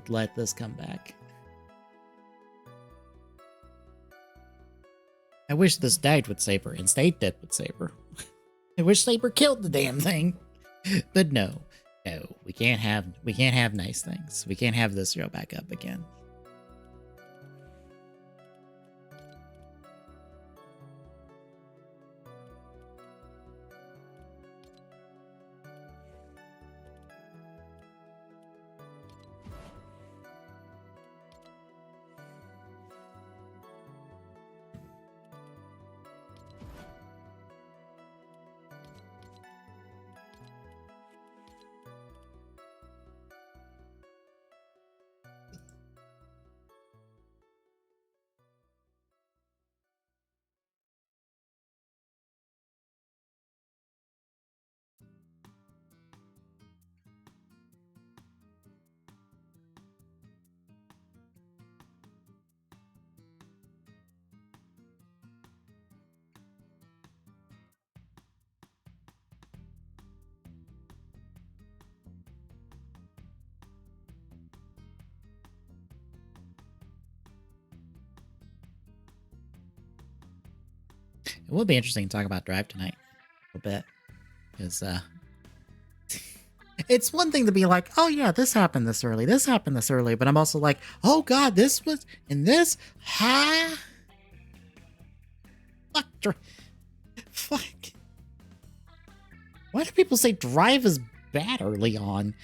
let this come back? I wish this died with Saber and stayed dead with Saber. I wish Saber killed the damn thing. But no, we can't have nice things. We can't have this go back up again. It will be interesting to talk about Drive tonight a little bit. Because it's one thing to be like, oh yeah, this happened this early, but I'm also like, oh god, this was in this, fuck, fuck. Why do people say Drive is bad early on?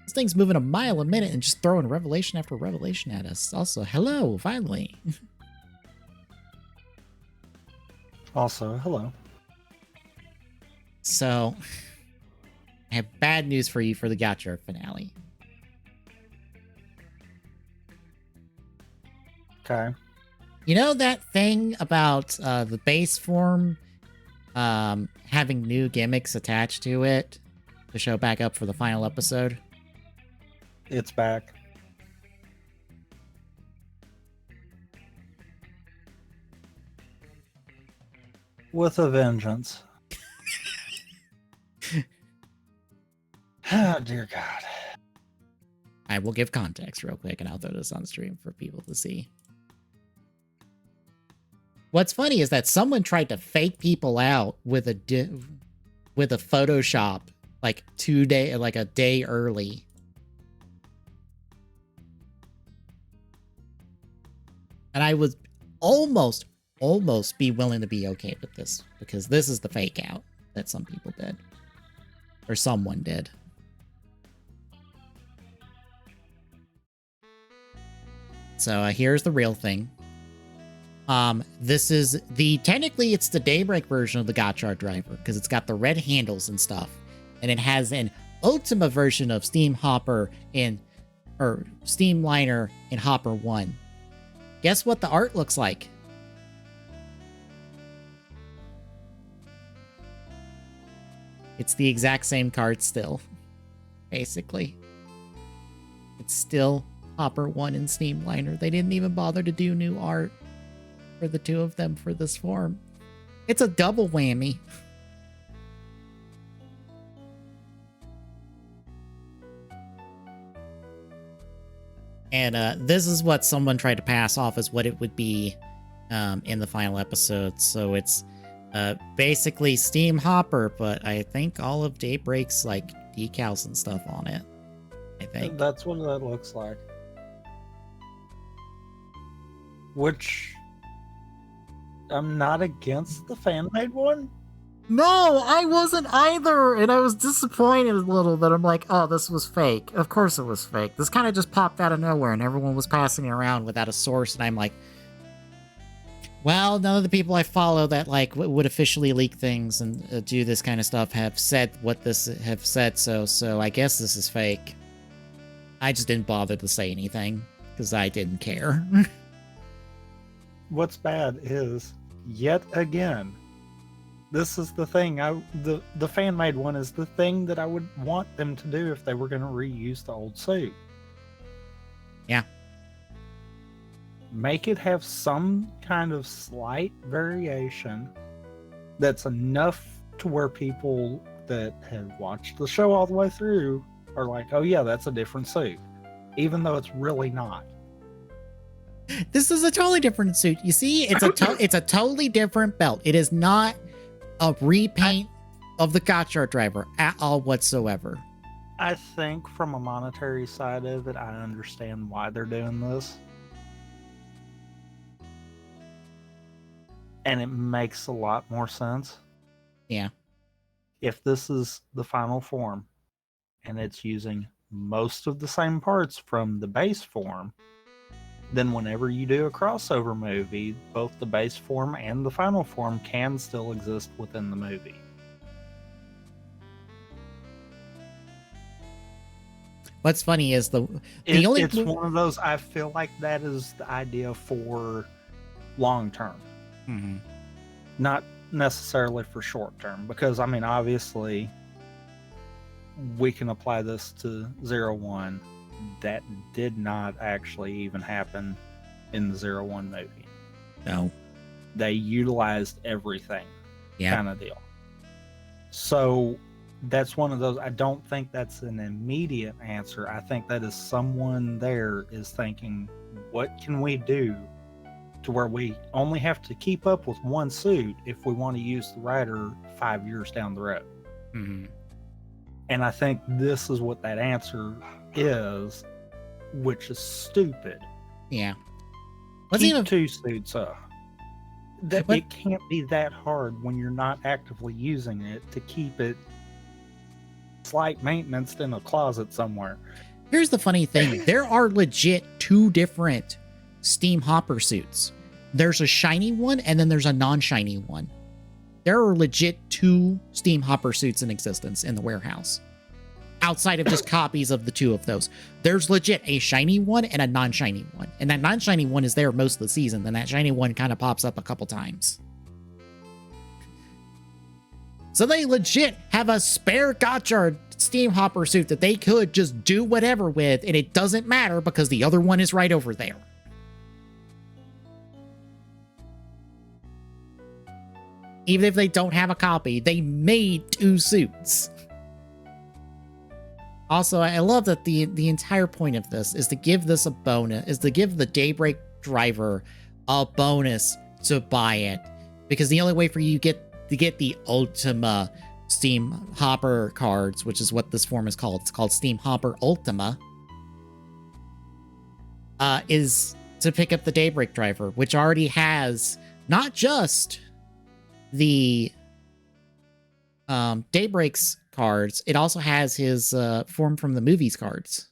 This thing's moving a mile a minute and just throwing revelation after revelation at us. Also, hello, finally. Also, hello. So, I have bad news for you for the Gotcha finale. Okay. You know that thing about the base form having new gimmicks attached to it to show back up for the final episode? It's back. With a vengeance. Oh, dear God. I will give context real quick, and I'll throw this on stream for people to see. What's funny is that someone tried to fake people out with a Photoshop like a day early. And I would almost be willing to be okay with this, because this is the fake out that some people did. Or someone did. So here's the real thing. This is technically it's the Daybreak version of the Gotchard driver, because it's got the red handles and stuff. And it has an Ultima version of Steam Hopper or Steam Liner in Hopper 1. Guess what the art looks like? It's the exact same card still, basically. It's still Hopper 1 and Steam Liner. They didn't even bother to do new art for the two of them for this form. It's a double whammy. And this is what someone tried to pass off as what it would be in the final episode. So it's basically Steam Hopper, but I think all of Daybreak's like decals and stuff on it. I think that's what that looks like. Which I'm not against the fan-made one. No, I wasn't either, and I was disappointed a little that I'm like, oh, this was fake. Of course it was fake. This kind of just popped out of nowhere, and everyone was passing it around without a source, and I'm like, well, none of the people I follow that like would officially leak things and do this kind of stuff have said so I guess this is fake. I just didn't bother to say anything because I didn't care. What's bad is, yet again, this is the thing. The fan-made one is the thing that I would want them to do if they were going to reuse the old suit. Yeah. Make it have some kind of slight variation that's enough to where people that have watched the show all the way through are like, oh yeah, that's a different suit. Even though it's really not. This is a totally different suit. You see, it's a totally different belt. It is not a repaint of the Gotchard driver at all whatsoever. I think from a monetary side of it, I understand why they're doing this. And it makes a lot more sense. Yeah. If this is the final form and it's using most of the same parts from the base form, then whenever you do a crossover movie, both the base form and the final form can still exist within the movie. What's funny is it's one of those, I feel like that is the idea for long term. Mm-hmm. Not necessarily for short term, because I mean, obviously we can apply this to 01. That did not actually even happen in the 01 movie. No. They utilized everything. Yeah. Kind of deal. So that's one of those, I don't think that's an immediate answer. I think that is someone there is thinking, what can we do to where we only have to keep up with one suit if we want to use the rider 5 years down the road. Mm-hmm. And I think this is what that answer is, which is stupid. Yeah. Keep 2 suits up. It can't be that hard when you're not actively using it to keep it slight maintenance in a closet somewhere. Here's the funny thing. There are legit 2 different Steam Hopper suits. There's a shiny one and then there's a non-shiny one. There are legit 2 Steam Hopper suits in existence in the warehouse. Outside of just copies of the 2 of those. There's legit a shiny one and a non-shiny one. And that non-shiny one is there most of the season. And that shiny one kind of pops up a couple times. So they legit have a spare Gotchard Steam Hopper suit that they could just do whatever with. And it doesn't matter because the other one is right over there. Even if they don't have a copy, they made 2 suits. Also, I love that the entire point of this is to give this a bonus, is to give the Daybreak driver a bonus to buy it. Because the only way for you to get the Ultima Steam Hopper cards, which is what this form is called, it's called Steam Hopper Ultima, is to pick up the Daybreak driver, which already has not just the Daybreak's cards, it also has his form from the movies cards.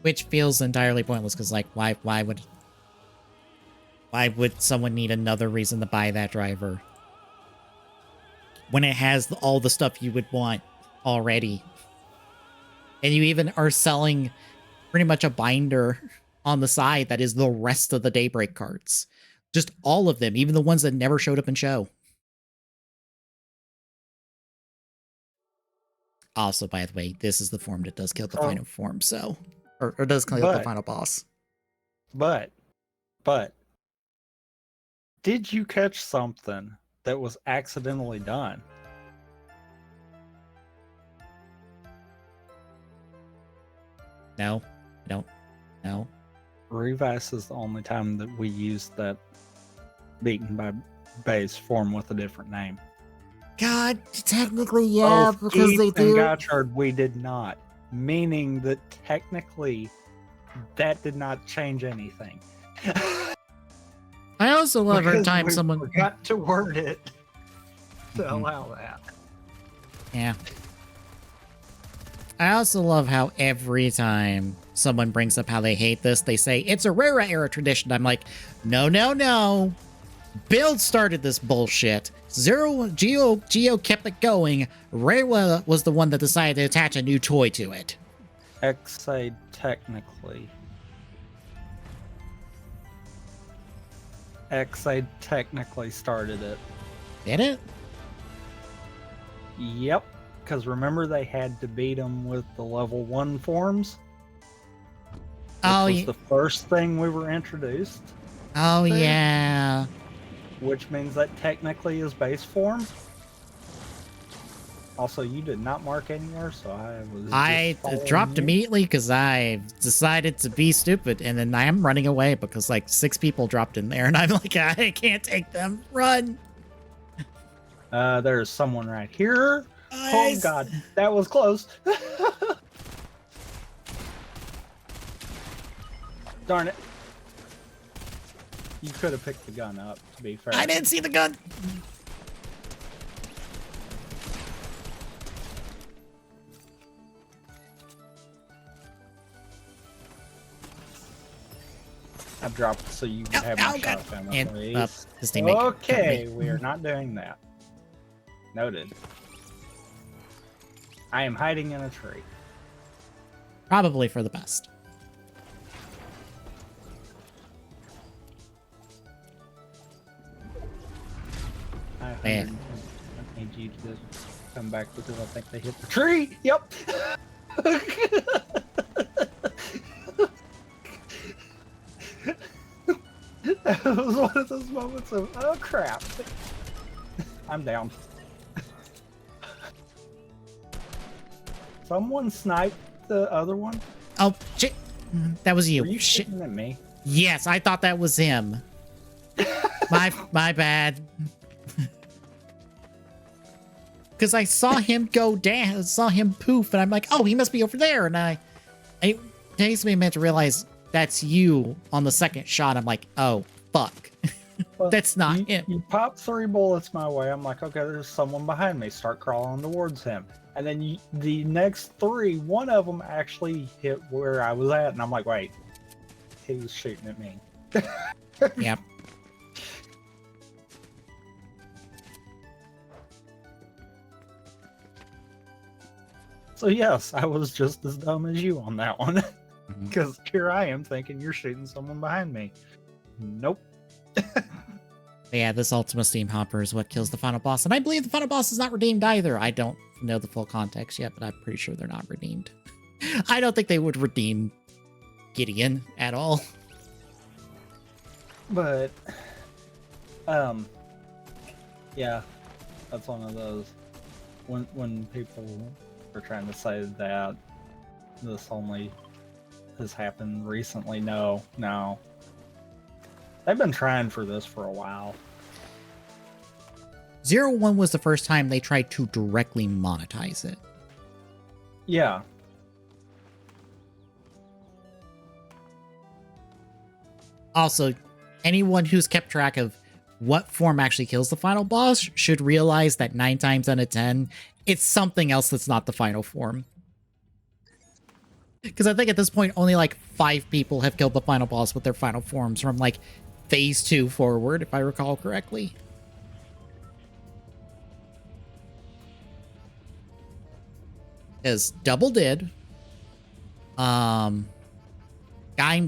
Which feels entirely pointless because, like, why would someone need another reason to buy that driver when it has all the stuff you would want already? And you even are selling pretty much a binder on the side that is the rest of the Daybreak cards. Just all of them, even the ones that never showed up in show. Also, by the way, this is the form that does kill the final form, so... Or does kill the final boss. But... Did you catch something that was accidentally done? No. I don't. No. Revice is the only time that we used that beaten by base form with a different name. God, technically, yeah, because they do. Gotchard, we did not. Meaning that technically, that did not change anything. I also love every time someone forgot to word it to allow that. Yeah. I also love how every time someone brings up how they hate this, they say, it's a Rara era tradition. I'm like, no. Build started this bullshit. Geo kept it going. Rara was the one that decided to attach a new toy to it. Exide technically started it. Did it? Yep. Because remember, they had to beat them with the level 1 forms? Which was the first thing we were introduced. Oh, yeah. Which means that technically is base form. Also, you did not mark anywhere, so I dropped immediately because I decided to be stupid, and then I am running away because like 6 people dropped in there, and I'm like, I can't take them. Run! There's someone right here. Oh god, that was close. Darn it. You could have picked the gun up, to be fair. I didn't see the gun. I dropped so you would have my shotgun, please. Okay, we are not doing that. Noted. I am hiding in a tree. Probably for the best. I need you to come back because I think they hit the tree. Yep. That was one of those moments of, oh crap. I'm down. Someone sniped the other one. Oh, shit. That was you. Were you Shit. shooting at me? Yes, I thought that was him. My bad. Because I saw him go down, saw him poof, and I'm like, oh, he must be over there. And it takes me a minute to realize that's you on the second shot. I'm like, oh, fuck. Well, That's not him. You pop 3 bullets my way. I'm like, okay, there's someone behind me. Start crawling towards him. And then the next 3, one of them actually hit where I was at. And I'm like, wait, he was shooting at me. Yep. So yes, I was just as dumb as you on that one. Because here I am thinking you're shooting someone behind me. Nope. Yeah, this Ultima Steam Hopper is what kills the final boss. And I believe the final boss is not redeemed either. I don't know the full context yet, but I'm pretty sure they're not redeemed. I don't think they would redeem Gideon at all. But, yeah, that's one of those. When people are trying to say that this only has happened recently, no. They've been trying for this for a while. 0-1 was the first time they tried to directly monetize it. Yeah. Also, anyone who's kept track of what form actually kills the final boss should realize that 9 times out of 10, it's something else that's not the final form. Because I think at this point, only like 5 people have killed the final boss with their final forms from like phase 2 forward, if I recall correctly. Because Double did. Gaim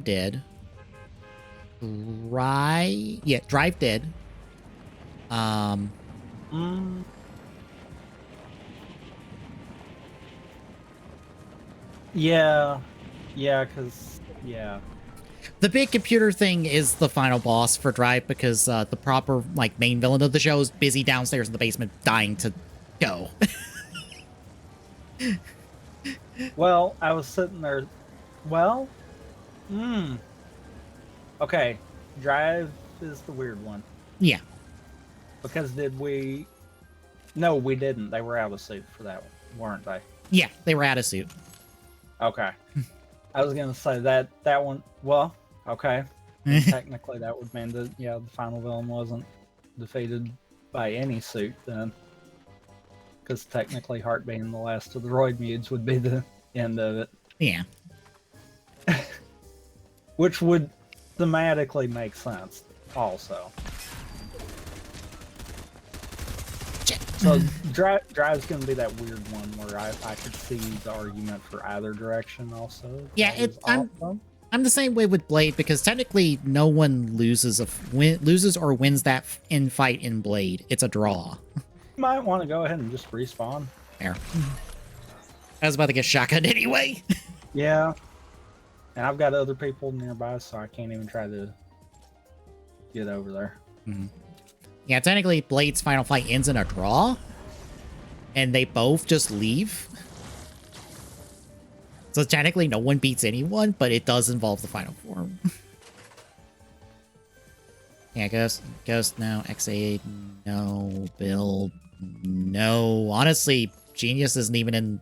did. Drive did. Yeah, because, yeah. The big computer thing is the final boss for Drive because the proper, like, main villain of the show is busy downstairs in the basement dying to go. Well, I was sitting there. Well, okay, Drive is the weird one. Yeah. Because did we... No, we didn't. They were out of suit for that one, weren't they? Yeah, they were out of suit. Okay. I was going to say that one... Well, okay. Technically, that would mean that, yeah, the final villain wasn't defeated by any suit then. Because technically, Heart being the last of the Roid Mutes would be the end of it. Yeah. Which would thematically make sense, also. So, Drive's going to be that weird one where I could see the argument for either direction, also. Yeah, I'm the same way with Blade because technically no one loses or wins that fight in Blade. It's a draw. You might want to go ahead and just respawn. There. I was about to get shotgunned anyway. Yeah. And I've got other people nearby, so I can't even try to get over there. Mm-hmm. Yeah, technically Blade's final fight ends in a draw. And they both just leave. So technically no one beats anyone, but it does involve the final form. Yeah, Ghost, no. X8, no. Bill, no. Honestly, Genius isn't even in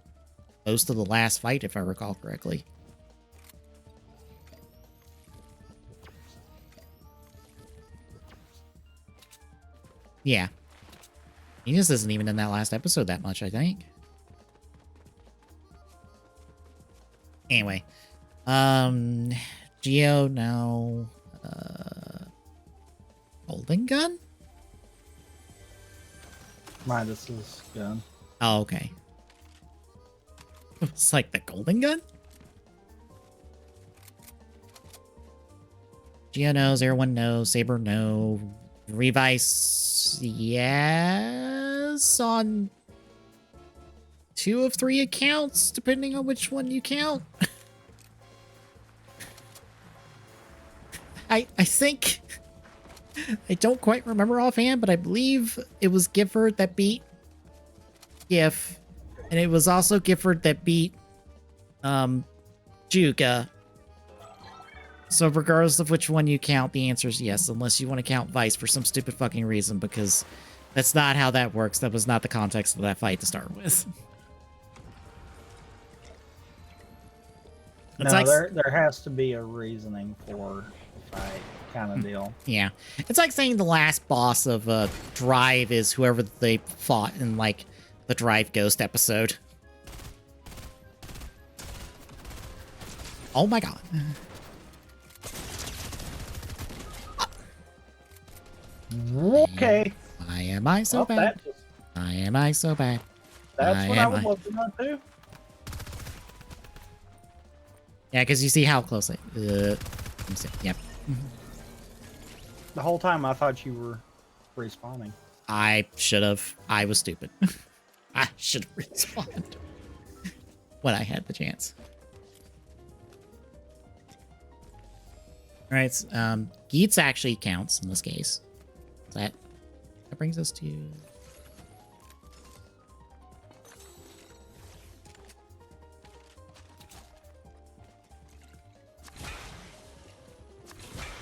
most of the last fight, if I recall correctly. Yeah. Genius isn't even in that last episode that much, I think. Anyway. Geo, no. Golden Gun? Midas's gun. Oh, okay. It's like the Golden Gun? Geo no, 01 no, Saber no, Revice yes on 2 of 3 accounts, depending on which one you count. I think I don't quite remember offhand, but I believe it was Gifford that beat Gif, And it was also Gifford that beat Juga. So regardless of which one you count, the answer is yes, unless you want to count Vice for some stupid fucking reason, because that's not how that works. That was not the context of that fight to start with. No, like, there has to be a reasoning for the fight kind of deal. Yeah. It's like saying the last boss of Drive is whoever they fought in, like, the Drive Ghost episode. Oh my god. Okay. Why am I so Well, bad? Why am I so bad? That's what I would love to know too. Yeah, because you see how close I... let me see. Yep. The whole time I thought you were respawning. I should have. I was stupid. I should have respawned when I had the chance. All right, Geets actually counts in this case. That brings us to...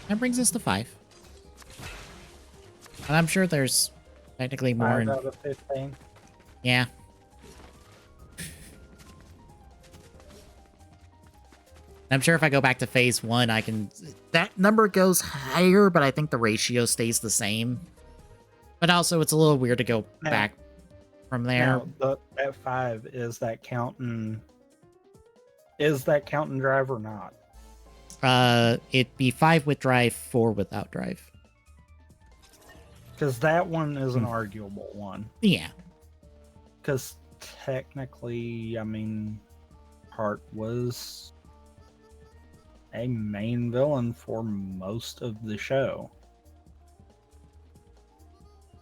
That brings us to 5. And I'm sure there's technically more. 5 out of 15. Yeah. I'm sure if I go back to phase 1, I can... That number goes higher, but I think the ratio stays the same. But also, it's a little weird to go back from there. Now, that 5, is that counting... Is that counting Drive or not? It'd be 5 with Drive, 4 without Drive. Because that one is an arguable one. Yeah. Because technically, I mean, Hart was a main villain for most of the show.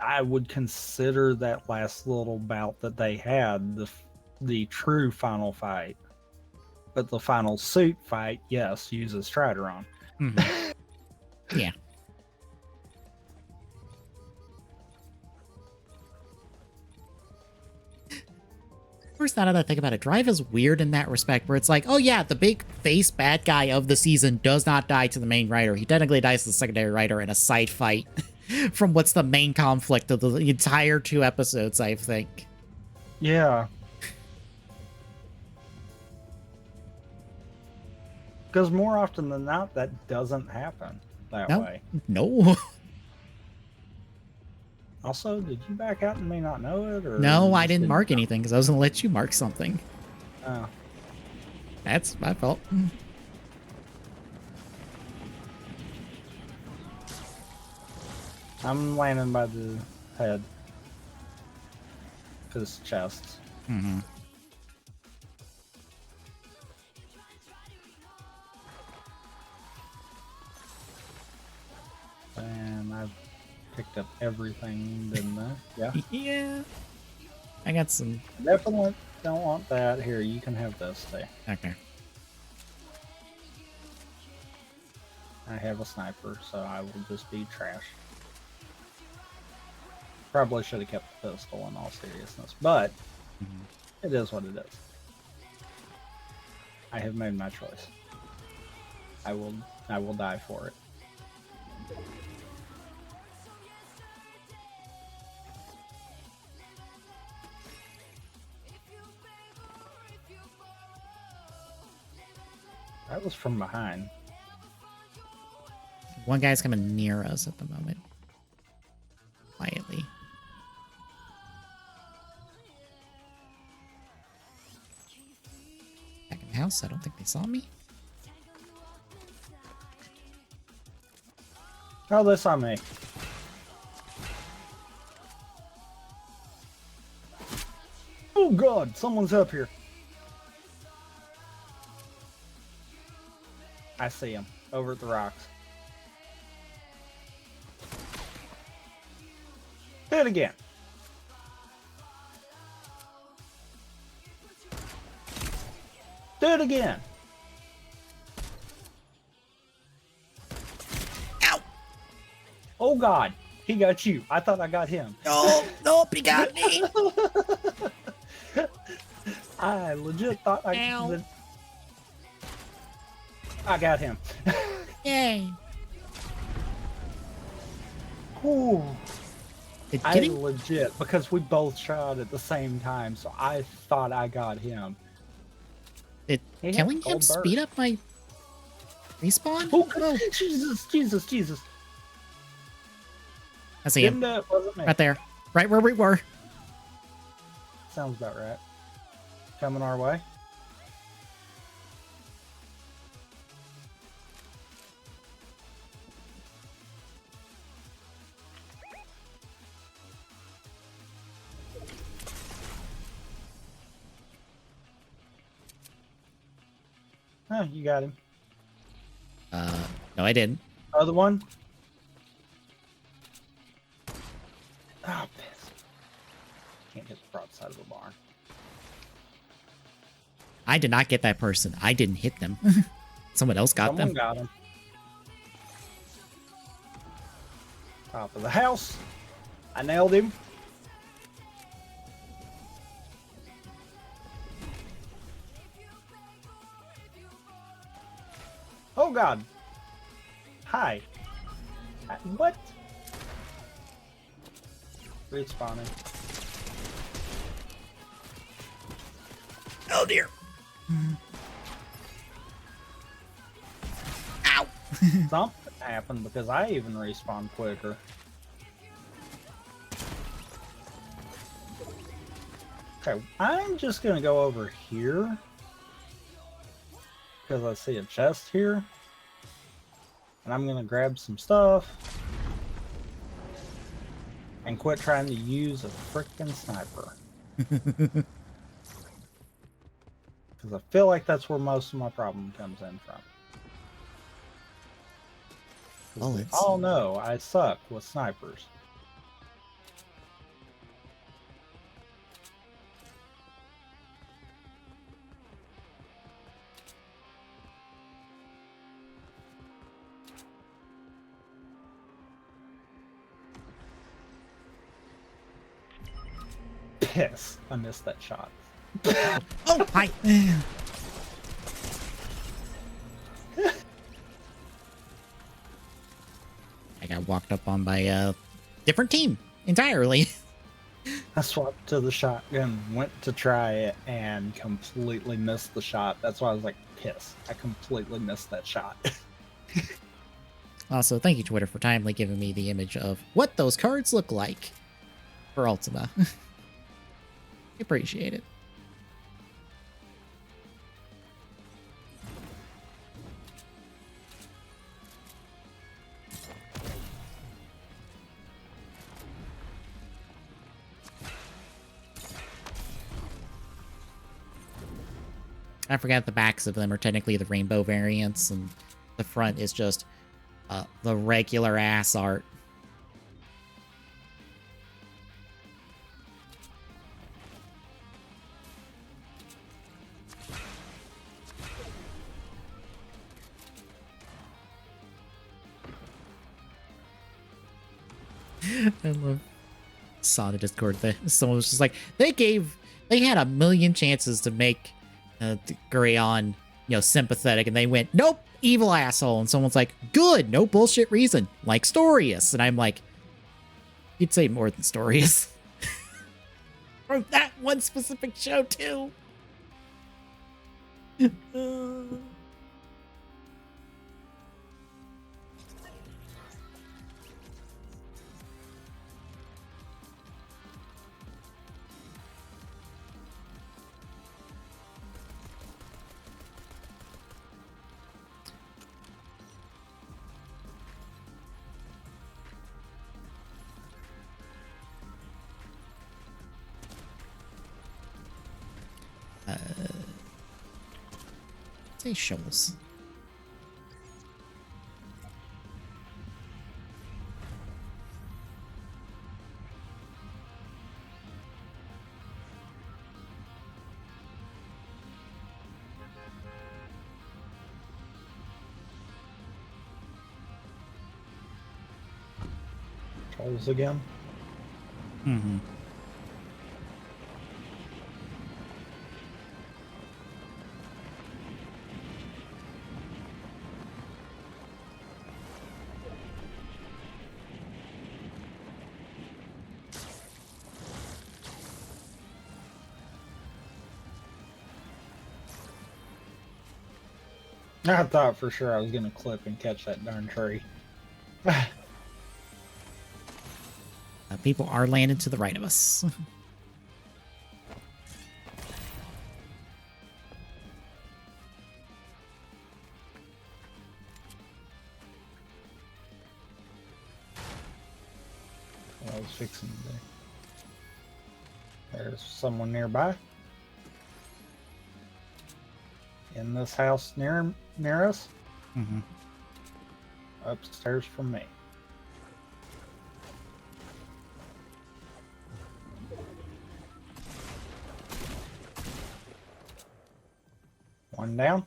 I would consider that last little bout that they had the true final fight. But the final suit fight, yes, uses Trideron. Mm-hmm. Yeah. First, now that I think about it, Drive is weird in that respect, where it's like, oh yeah, the big face bad guy of the season does not die to the main writer. He technically dies to the secondary writer in a side fight from what's the main conflict of the entire 2 episodes, I think. Yeah. Because more often than not, that doesn't happen that way. No. Also, did you back out and may not know it? Or No, I didn't mark anything because I was going to let you mark something. Oh. That's my fault. I'm landing by the head. His chest. Mm-hmm. And I've picked up everything, didn't I? Yeah. Yeah. I got some. Definitely don't want that. Here, you can have this. Stay. Okay. I have a sniper, so I will just be trash. Probably should have kept the pistol in all seriousness, but it is what it is. I have made my choice. I will die for it. That was from behind. One guy's coming near us at the moment. Quietly. Back in the house, I don't think they saw me. Oh, they saw me. Oh god, someone's up here. I see him over at the rocks. Do it again. Do it again. Ow! Oh god, he got you. I thought I got him. No, nope, he got me. I legit thought Ow. I got him. Yay. Ooh. I Getting legit, because we both shot at the same time, so I thought I got him. Did He had killing him gold speed burst. up my respawn? Oh, Oh, Jesus. I see him. Didn't it? Wasn't me. Right there. Right where we were. Sounds about right. Coming our way. Oh, you got him. No, I didn't. Other one. Oh, piss. Can't hit the broadside of the barn. I did not get that person. I didn't hit them. Someone else got Someone them. got him. Top of the house. I nailed him. Oh God. Hi. What? Respawning. Oh dear. Ow. Something happened because I even respawned quicker. Okay, I'm just gonna go over here because I see a chest here, and I'm gonna grab some stuff and quit trying to use a frickin' sniper. Because I feel like that's where most of my problem comes in from. Bullets. Oh no, I suck with snipers. Piss. I missed that shot. Oh, hi. I got walked up on by a different team entirely. I swapped to the shotgun, went to try it, and completely missed the shot. That's why I was like, piss. I completely missed that shot. Also, thank you, Twitter, for timely giving me the image of what those cards look like for Ultima. Appreciate it. I forgot the backs of them are technically the rainbow variants, and the front is just the regular ass art. I love saw the Discord that someone was just like, they had a million chances to make Gurion, sympathetic, and they went, nope, evil asshole. And someone's like, good, no bullshit reason, like Storius. And I'm like, you'd say more than Storius. From that one specific show, too. Say shoals. Trolls again. Mm-hmm. I thought for sure I was gonna clip and catch that darn tree. People are landing to the right of us. I was fixing there's someone nearby. In this house near us. Mm-hmm. Upstairs from me. One down.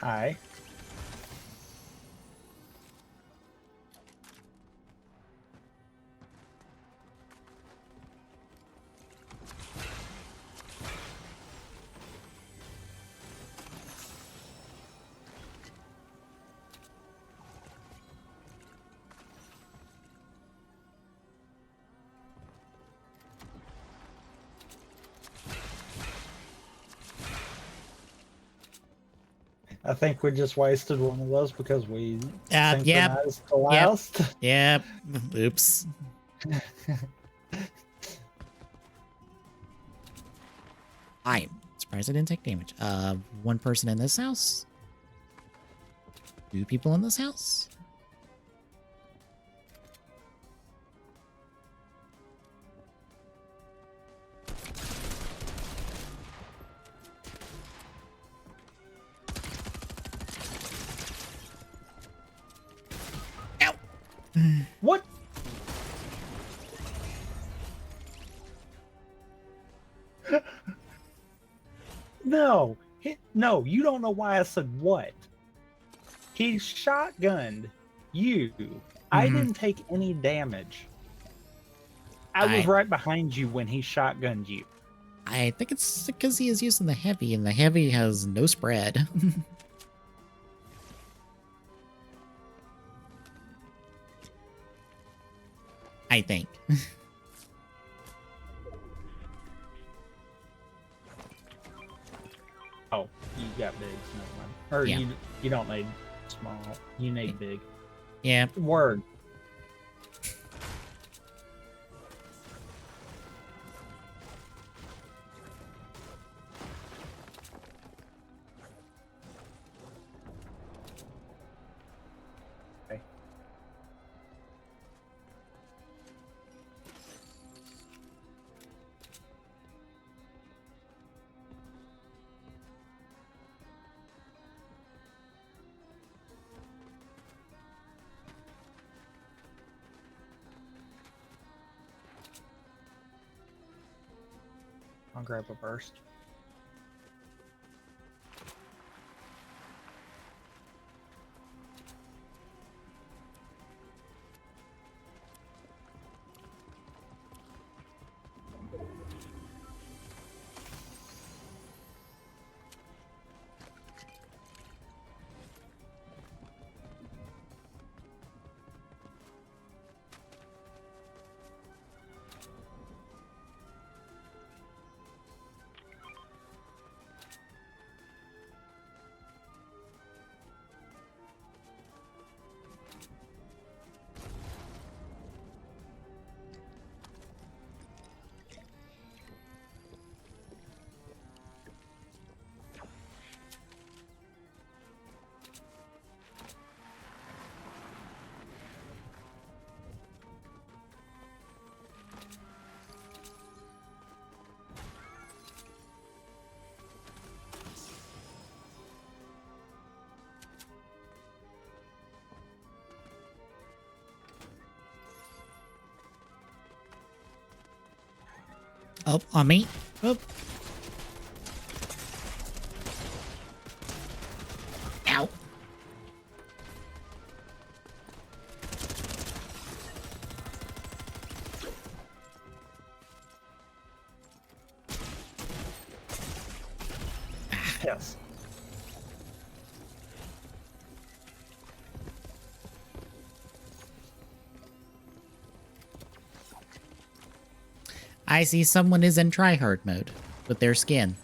Hi. I think we just wasted one of those because we synchronized the last. Yep. Oops. I'm surprised I didn't take damage. One person in this house? 2 people in this house? Ow! What? No. No, you don't know why I said what. He shotgunned you. I didn't take any damage. I was right behind you when he shotgunned you. I think it's because he is using the heavy, and the heavy has no spread. I think. Oh, you got big. Never mind. Or Yeah. you don't need small. You need big. Yeah. Word. Okay. I'll grab a burst. Oh, on me. Oh. Ow. Yes. I see someone is in tryhard mode. with their skin.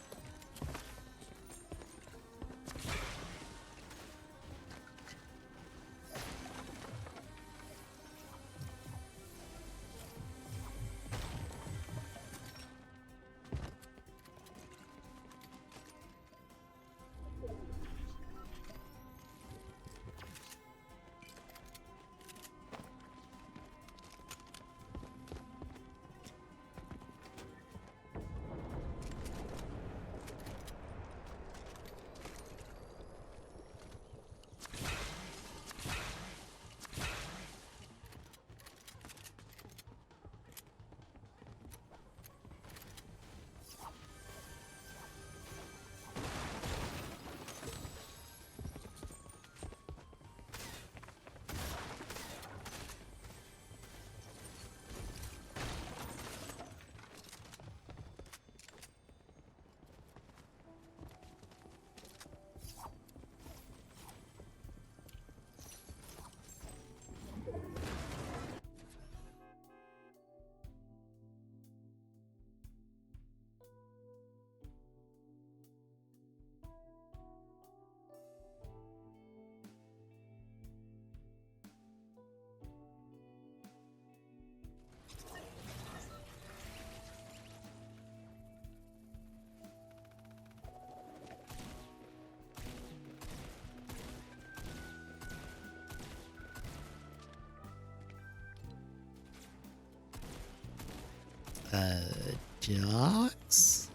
Jocks?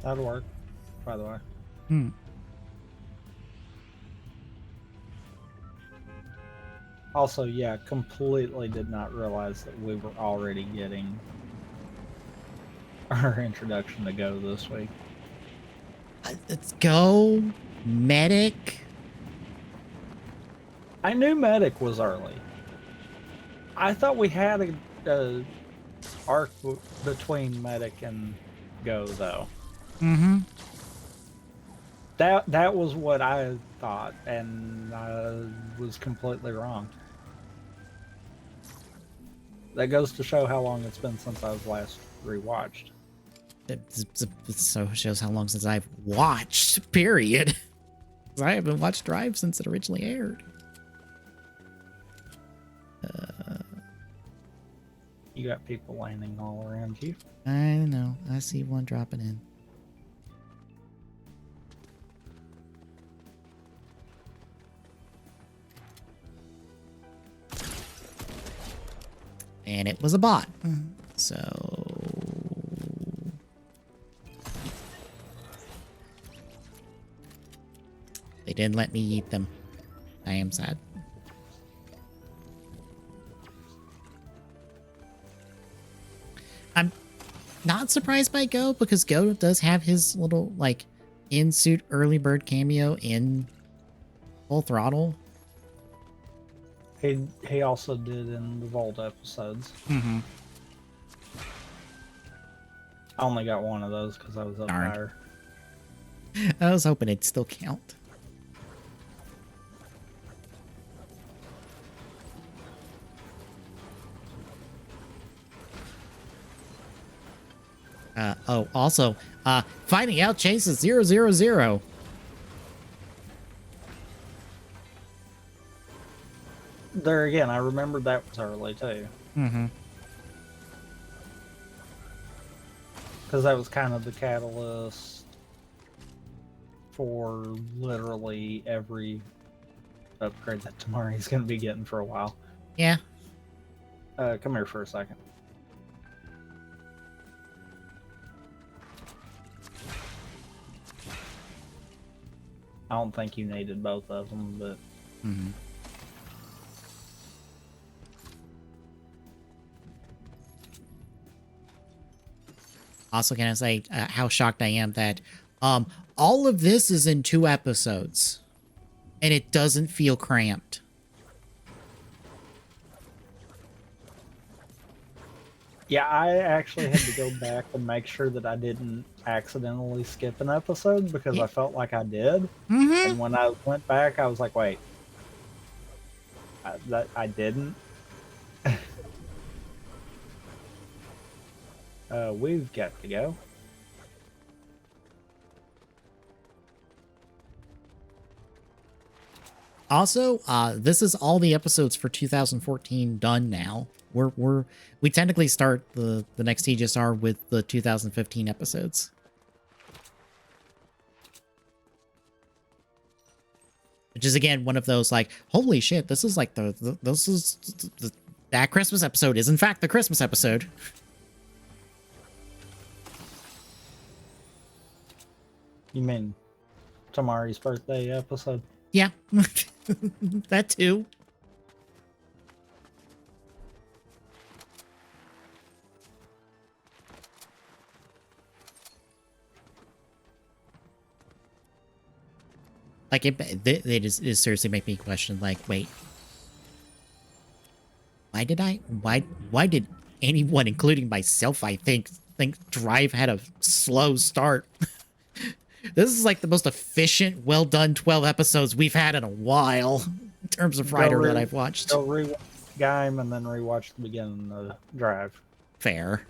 That'll work, by the way. Hmm. Also, yeah, completely did not realize that we were already getting our introduction to Go this week. Let's go. Medic. I knew Medic was early. I thought we had a arc between Medic and Go, though. Mm-hmm. That was what I thought, and I was completely wrong. That goes to show how long it's been since I was last rewatched. It so shows how long since I've watched, period. I haven't watched Drive since it originally aired. You got people landing all around you. I know. I see one dropping in. And it was a bot. So... they didn't let me eat them. I am sad. I'm not surprised by Go, because Go does have his little, like, in-suit early bird cameo in Full Throttle. He also did in the Vault episodes. Mm-hmm. I only got one of those because I was up Darn. higher. I was hoping it'd still count. Also, finding out Chase is 000. There again, I remembered that was early too. Mm-hmm. Because that was kind of the catalyst for literally every upgrade that Tamari's going to be getting for a while. Yeah. Come here for a second. I don't think you needed both of them, but... Mm-hmm. Also, can I say how shocked I am that all of this is in 2 episodes, and it doesn't feel cramped. Yeah, I actually had to go back and make sure that I didn't accidentally skip an episode because Yeah. I felt like I did. Mm-hmm. And when I went back, I was like, wait, that I didn't. We've got to go. Also, this is all the episodes for 2014 done now. We technically start the next TGSR with the 2015 episodes. Which is again one of those like, holy shit, this is like that Christmas episode is in fact the Christmas episode. You mean Tamari's birthday episode? Yeah. That too. Like they just seriously make me question, like, wait, why did anyone, including myself, I think Drive had a slow start? This is like the most efficient, well done 12 episodes we've had in a while in terms of writer that I've watched. Go rewatch Gaim and then rewatch the beginning of Drive. Fair.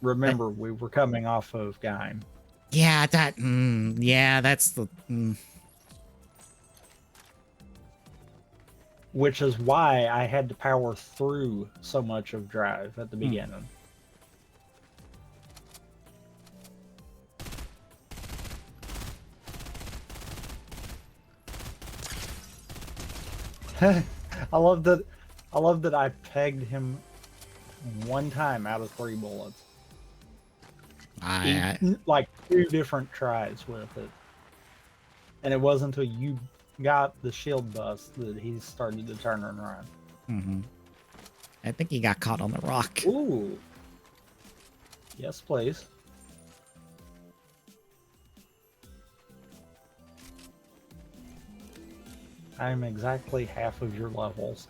Remember, we were coming off of Gaim. Yeah, yeah, that's the. Which is why I had to power through so much of Drive at the beginning. I love that I pegged him one time out of 3 bullets. Like 2 different tries with it. And it wasn't until you got the shield bust that he started to turn and run. Mm-hmm. I think he got caught on the rock. Ooh. Yes, please. I'm exactly half of your levels.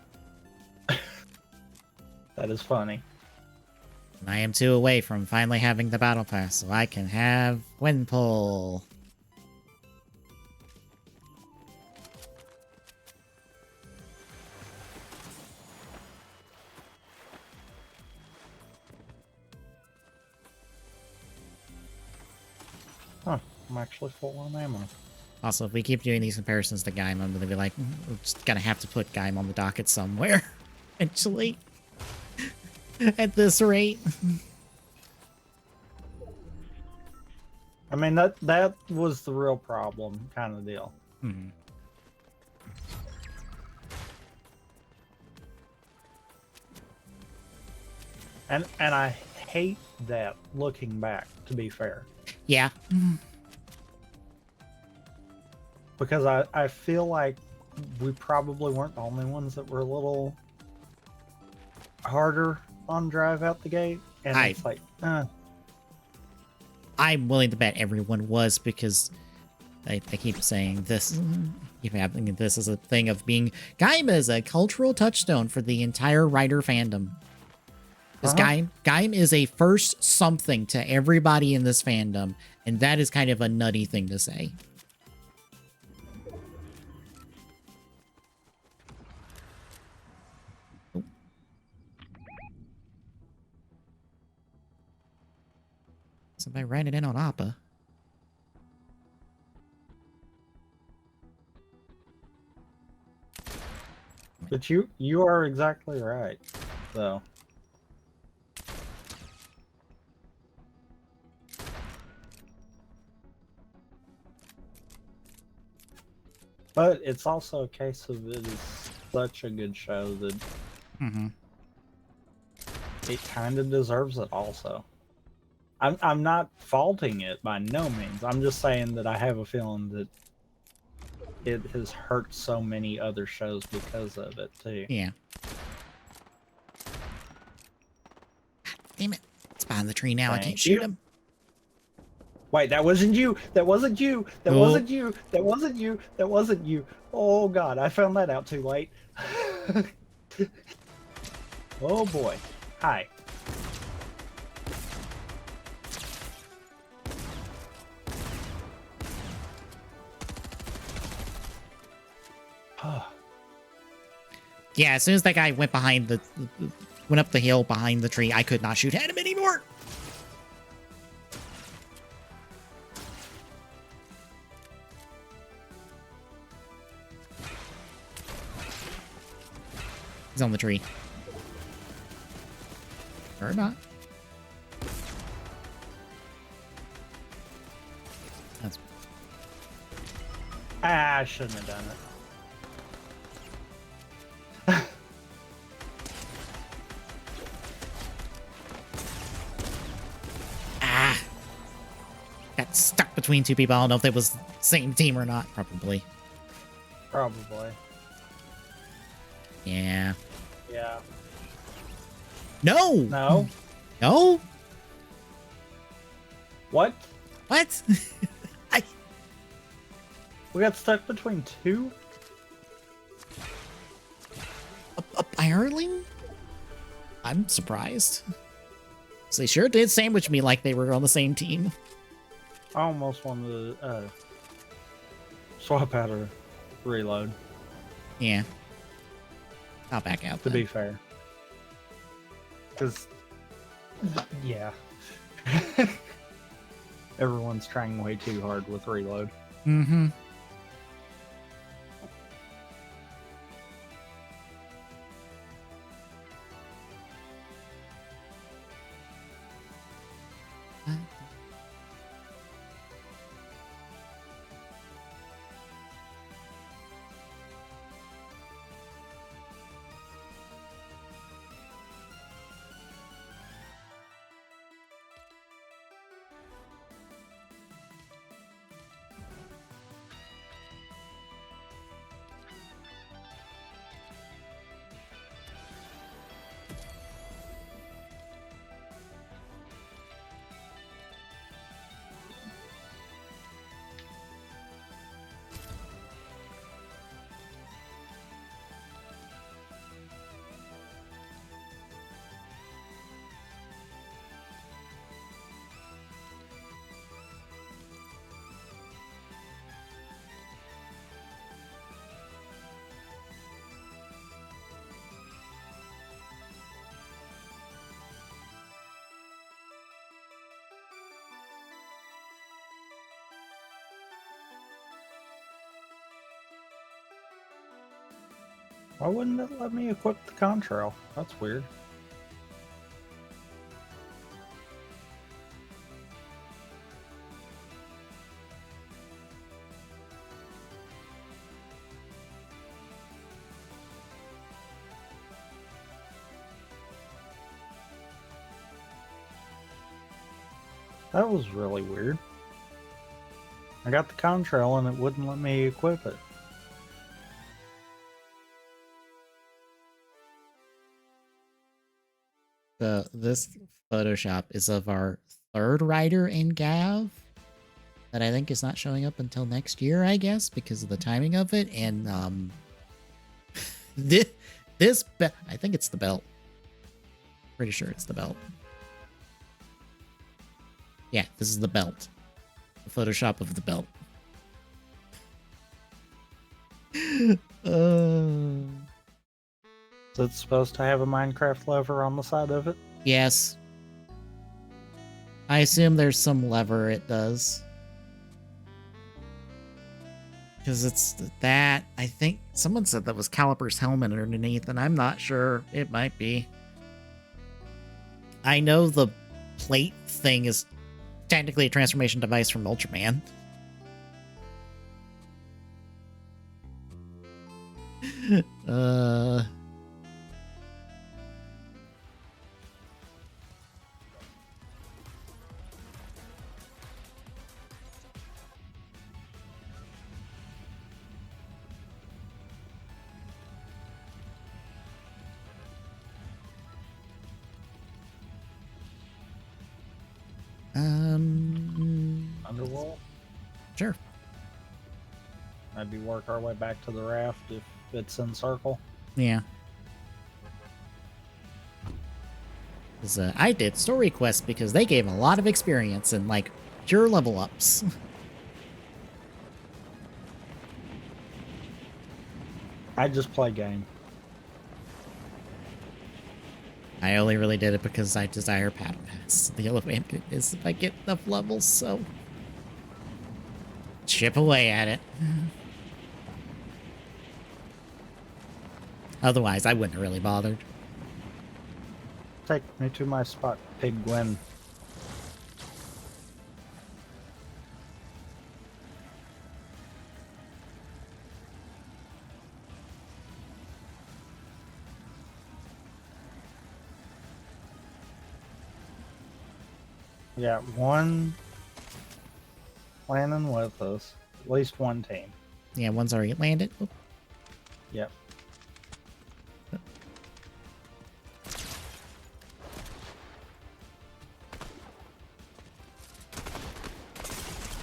That is funny. I am 2 away from finally having the battle pass, so I can have Windpull. Huh, I'm actually full on ammo. Also, if we keep doing these comparisons to Gaim, I'm gonna be like, we're just gonna have to put Gaim on the docket somewhere, eventually. At this rate. I mean, that was the real problem kind of deal. Mm-hmm. And I hate that looking back, to be fair. Yeah. Because I feel like we probably weren't the only ones that were a little harder on Drive out the gate. And it's like, I'm willing to bet everyone was, because I keep saying this. Keep happening. This is a thing of being. Gaim is a cultural touchstone for the entire writer fandom. Because Gaim is a first something to everybody in this fandom, and that is kind of a nutty thing to say. Oh. Somebody ran it in on Appa. But you are exactly right, though. But it's also a case of it is such a good show that it kind of deserves it also. I'm not faulting it by no means. I'm just saying that I have a feeling that it has hurt so many other shows because of it too. Yeah. Damn it. It's behind the tree now. I can't shoot him. Wait, that wasn't you. That wasn't you. That wasn't you. That wasn't you. That wasn't you. Oh god, I found that out too late. Oh boy. Hi. Yeah, as soon as that guy went went up the hill behind the tree, I could not shoot at him anymore. He's on the tree. Or not. That's... I shouldn't have done it. Got stuck between two people. I don't know if it was the same team or not. Probably. Probably. Yeah. Yeah. No! No? No? What? What? We got stuck between two? Apparently? I'm surprised. So they sure did sandwich me like they were on the same team. I almost wanted to swap out a reload. Yeah. I'll back out To then. be fair. Because, yeah. Everyone's trying way too hard with reload. Mm-hmm. Why wouldn't it let me equip the contrail? That's weird. That was really weird. I got the contrail and it wouldn't let me equip it. This Photoshop is of our third rider in Gav that I think is not showing up until next year, I guess, because of the timing of it. And I think it's the belt. Pretty sure it's the belt. Yeah, this is the belt. The Photoshop of the belt. Is it supposed to have a Minecraft lever on the side of it? Yes. I assume there's some lever it does. Because it's that. I think someone said that was Caliper's helmet underneath, and I'm not sure. It might be. I know the plate thing is technically a transformation device from Ultraman. Underwall? Sure. Maybe work our way back to the raft if it's in circle. Yeah. Because I did story quests because they gave a lot of experience and, like, pure level ups. I just play game. I only really did it because I desire Battle Pass. The only way is if I get enough levels, so... chip away at it. Otherwise, I wouldn't have really bothered. Take me to my spot, Pig Gwen. We got one landing with us. At least one team. Yeah, one's already landed. Oop. Yep.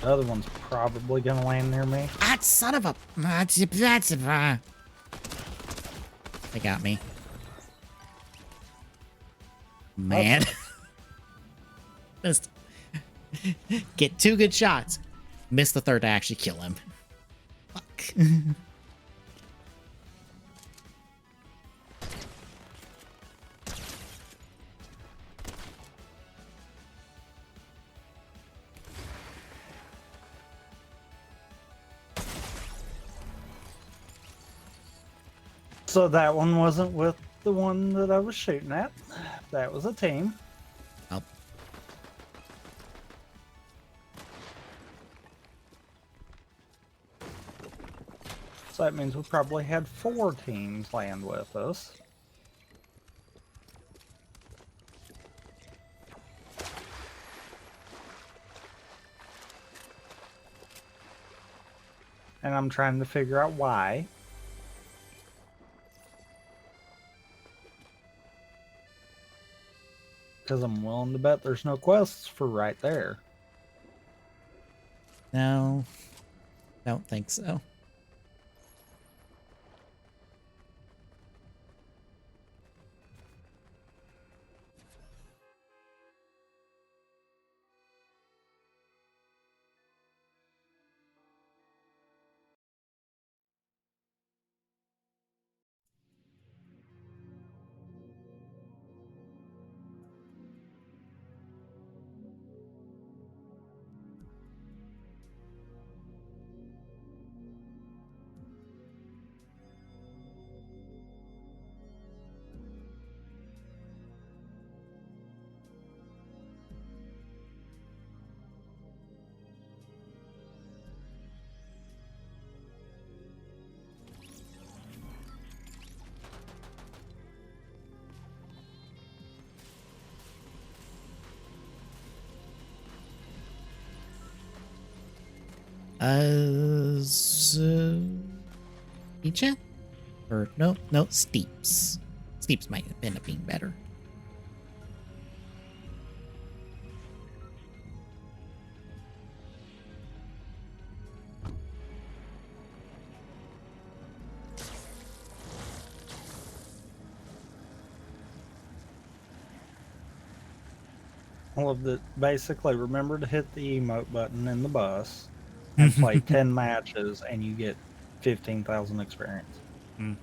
The other one's probably gonna land near me. Ah, son of a... They got me. Man. Missed. Get 2 good shots. Missed the third to actually kill him. Fuck. So that one wasn't with the one that I was shooting at. That was a team. Oh. So that means we probably had 4 teams land with us. And I'm trying to figure out why. Because I'm willing to bet there's no quests for right there. No. Don't think so. So... Peacha? Or, no, Steeps. Steeps might end up being better. All of the basically remember to hit the emote button in the bus and play 10 matches and you get 15,000 experience. Mm.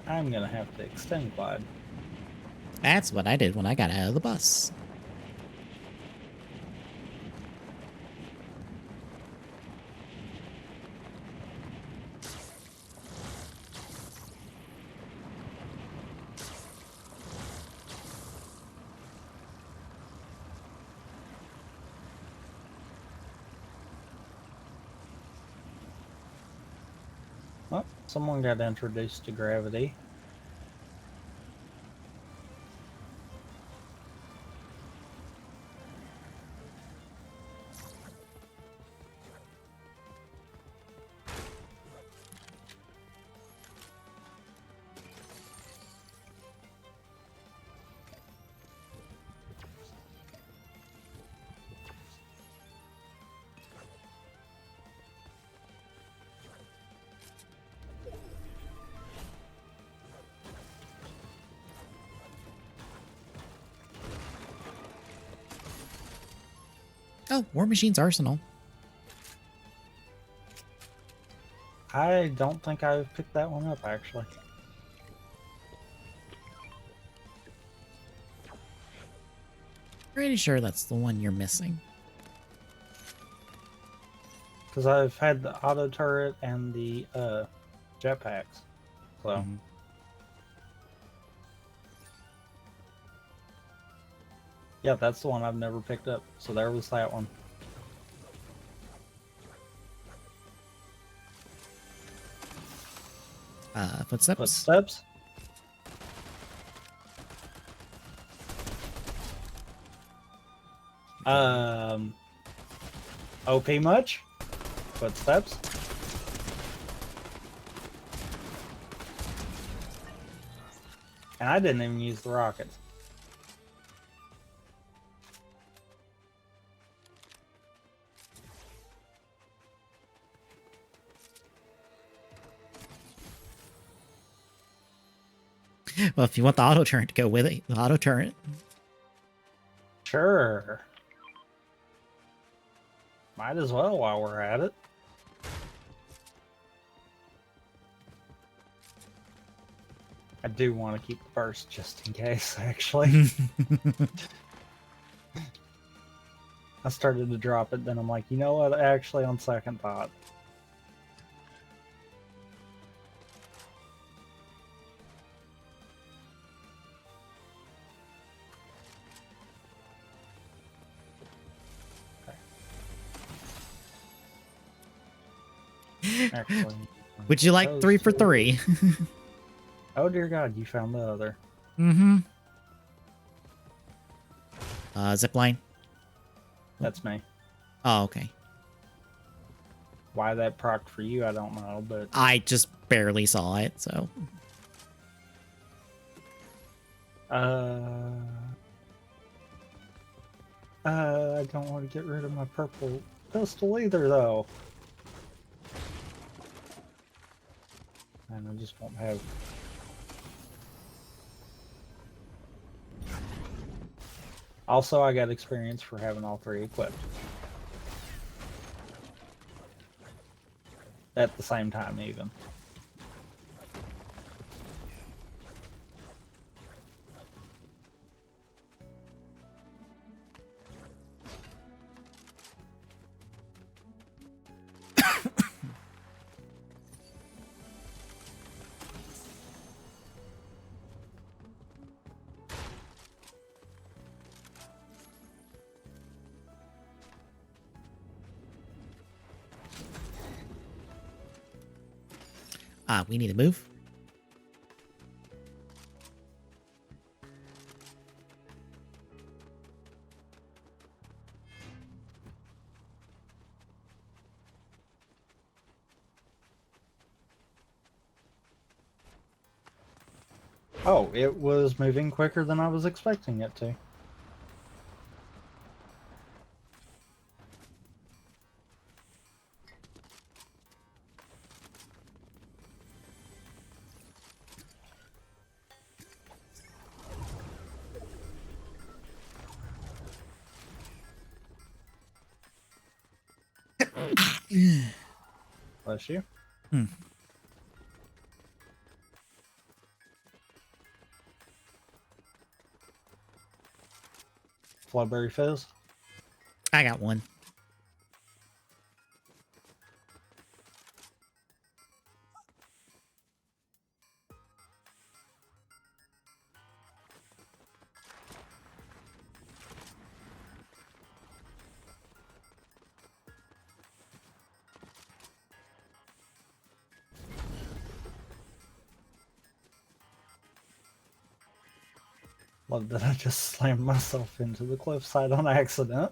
I'm gonna have to extend glide. That's what I did when I got out of the bus. Oh, someone got introduced to gravity. Oh, War Machine's Arsenal. I don't think I've picked that one up, actually. Pretty sure that's the one you're missing. Because I've had the auto turret and the jetpacks. So. Mm-hmm. Yeah, that's the one I've never picked up. So there was that one. Footsteps? Footsteps? OP much? Footsteps? And I didn't even use the rockets. Well, if you want the auto turret to go with it, the auto turret. Sure. Might as well while we're at it. I do want to keep the burst just in case, actually. I started to drop it, then I'm like, you know what? Actually, on second thought. Actually, Would you like 3 for 3? Oh dear God, you found the other. Mm-hmm. Zipline. That's me. Oh, okay. Why that proc for you, I don't know, but I just barely saw it, so. I don't want to get rid of my purple pistol either, though. And I just won't have. Also, I got experience for having all 3 equipped. At the same time, even. We need to move. Oh, it was moving quicker than I was expecting it to. Bless you. Flowberry Fizz. I got one. Love that I just slammed myself into the cliffside on accident.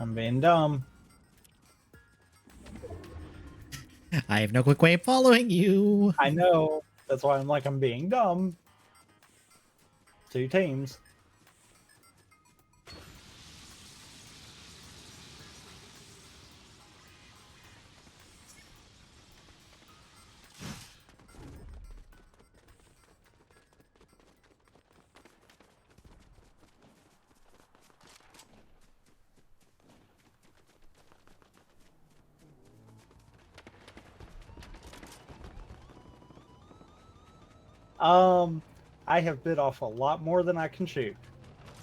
I'm being dumb. I have no quick way of following you. I know. That's why I'm being dumb. 2 teams. I have bit off a lot more than I can chew.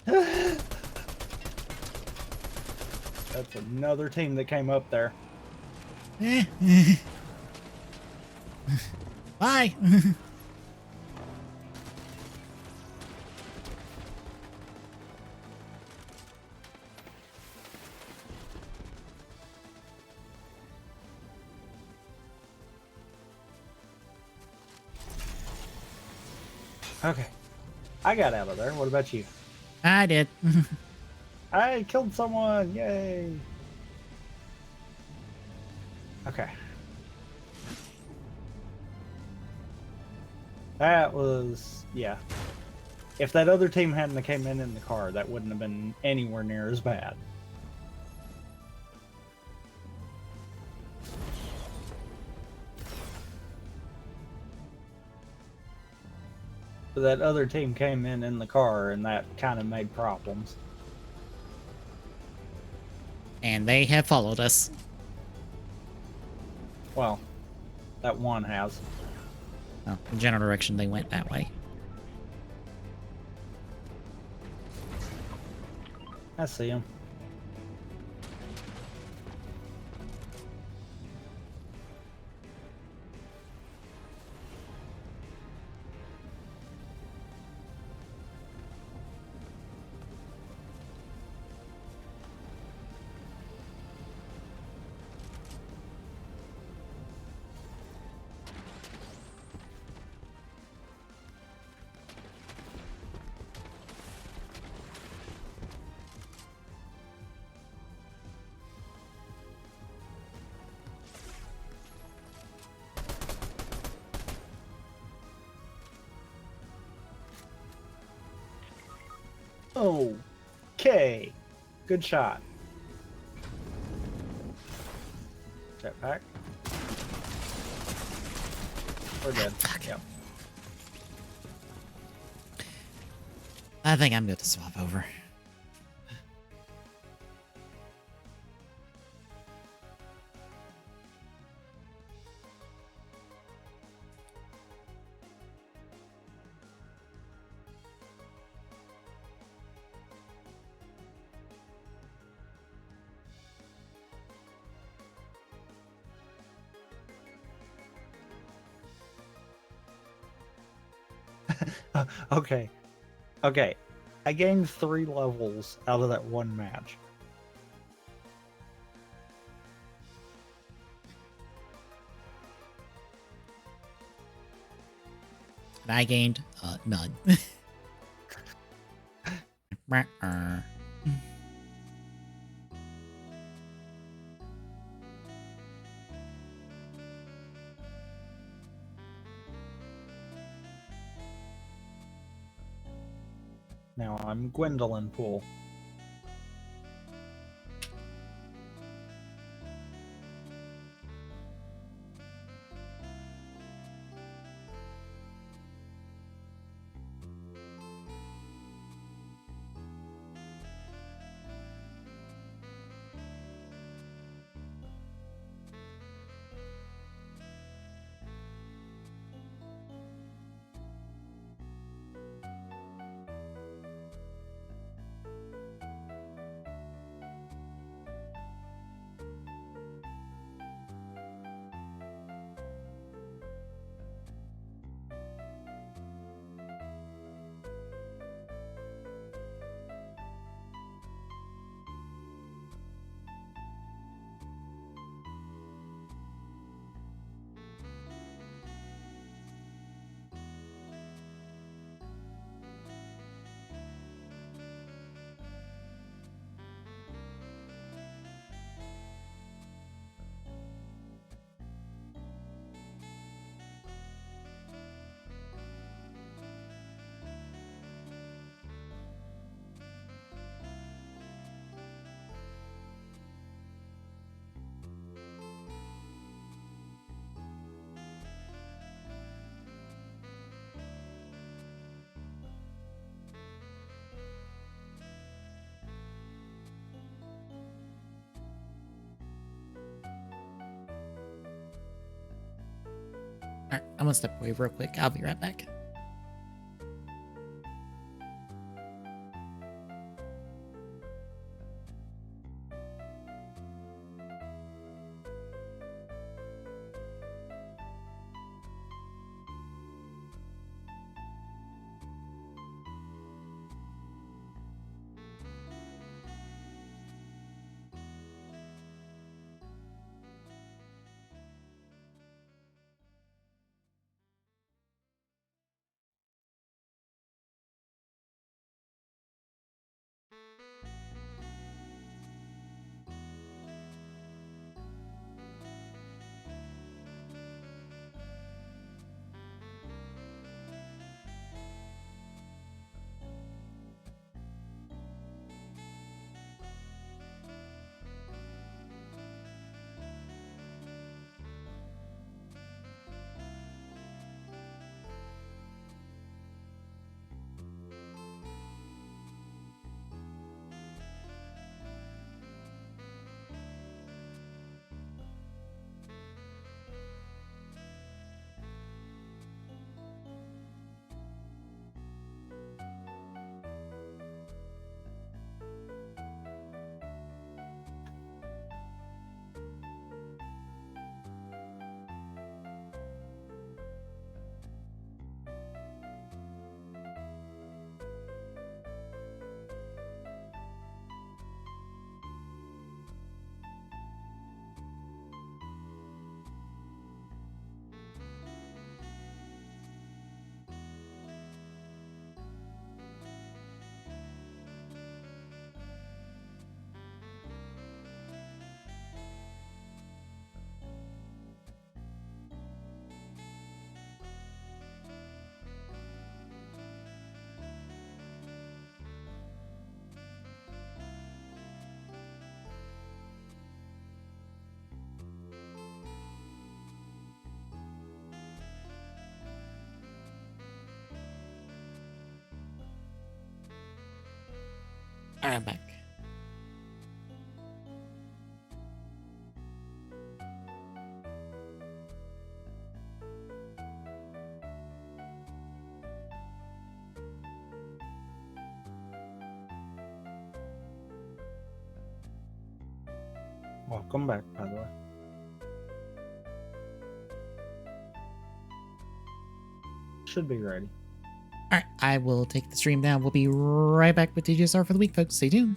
That's another team that came up there. Bye. Okay. I got out of there. What about you? I did. I killed someone. Yay. Okay. That was, yeah. If that other team hadn't came in the car, that wouldn't have been anywhere near as bad. But that other team came in the car, and that kind of made problems. And they have followed us. Well, that one has. Well, in general direction, they went that way. I see him. Okay. Good shot. Jetpack. We're dead. Yep. I think I'm good to swap over. Okay. Okay. I gained 3 levels out of that one match. And I gained none. Now I'm Gwendolyn Pool. All right, I'm gonna step away real quick. I'll be right back. All right, I'm back. Welcome back, by the way. Should be ready. All right, I will take the stream down. We'll be right back with TGSR for the week, folks. Stay tuned.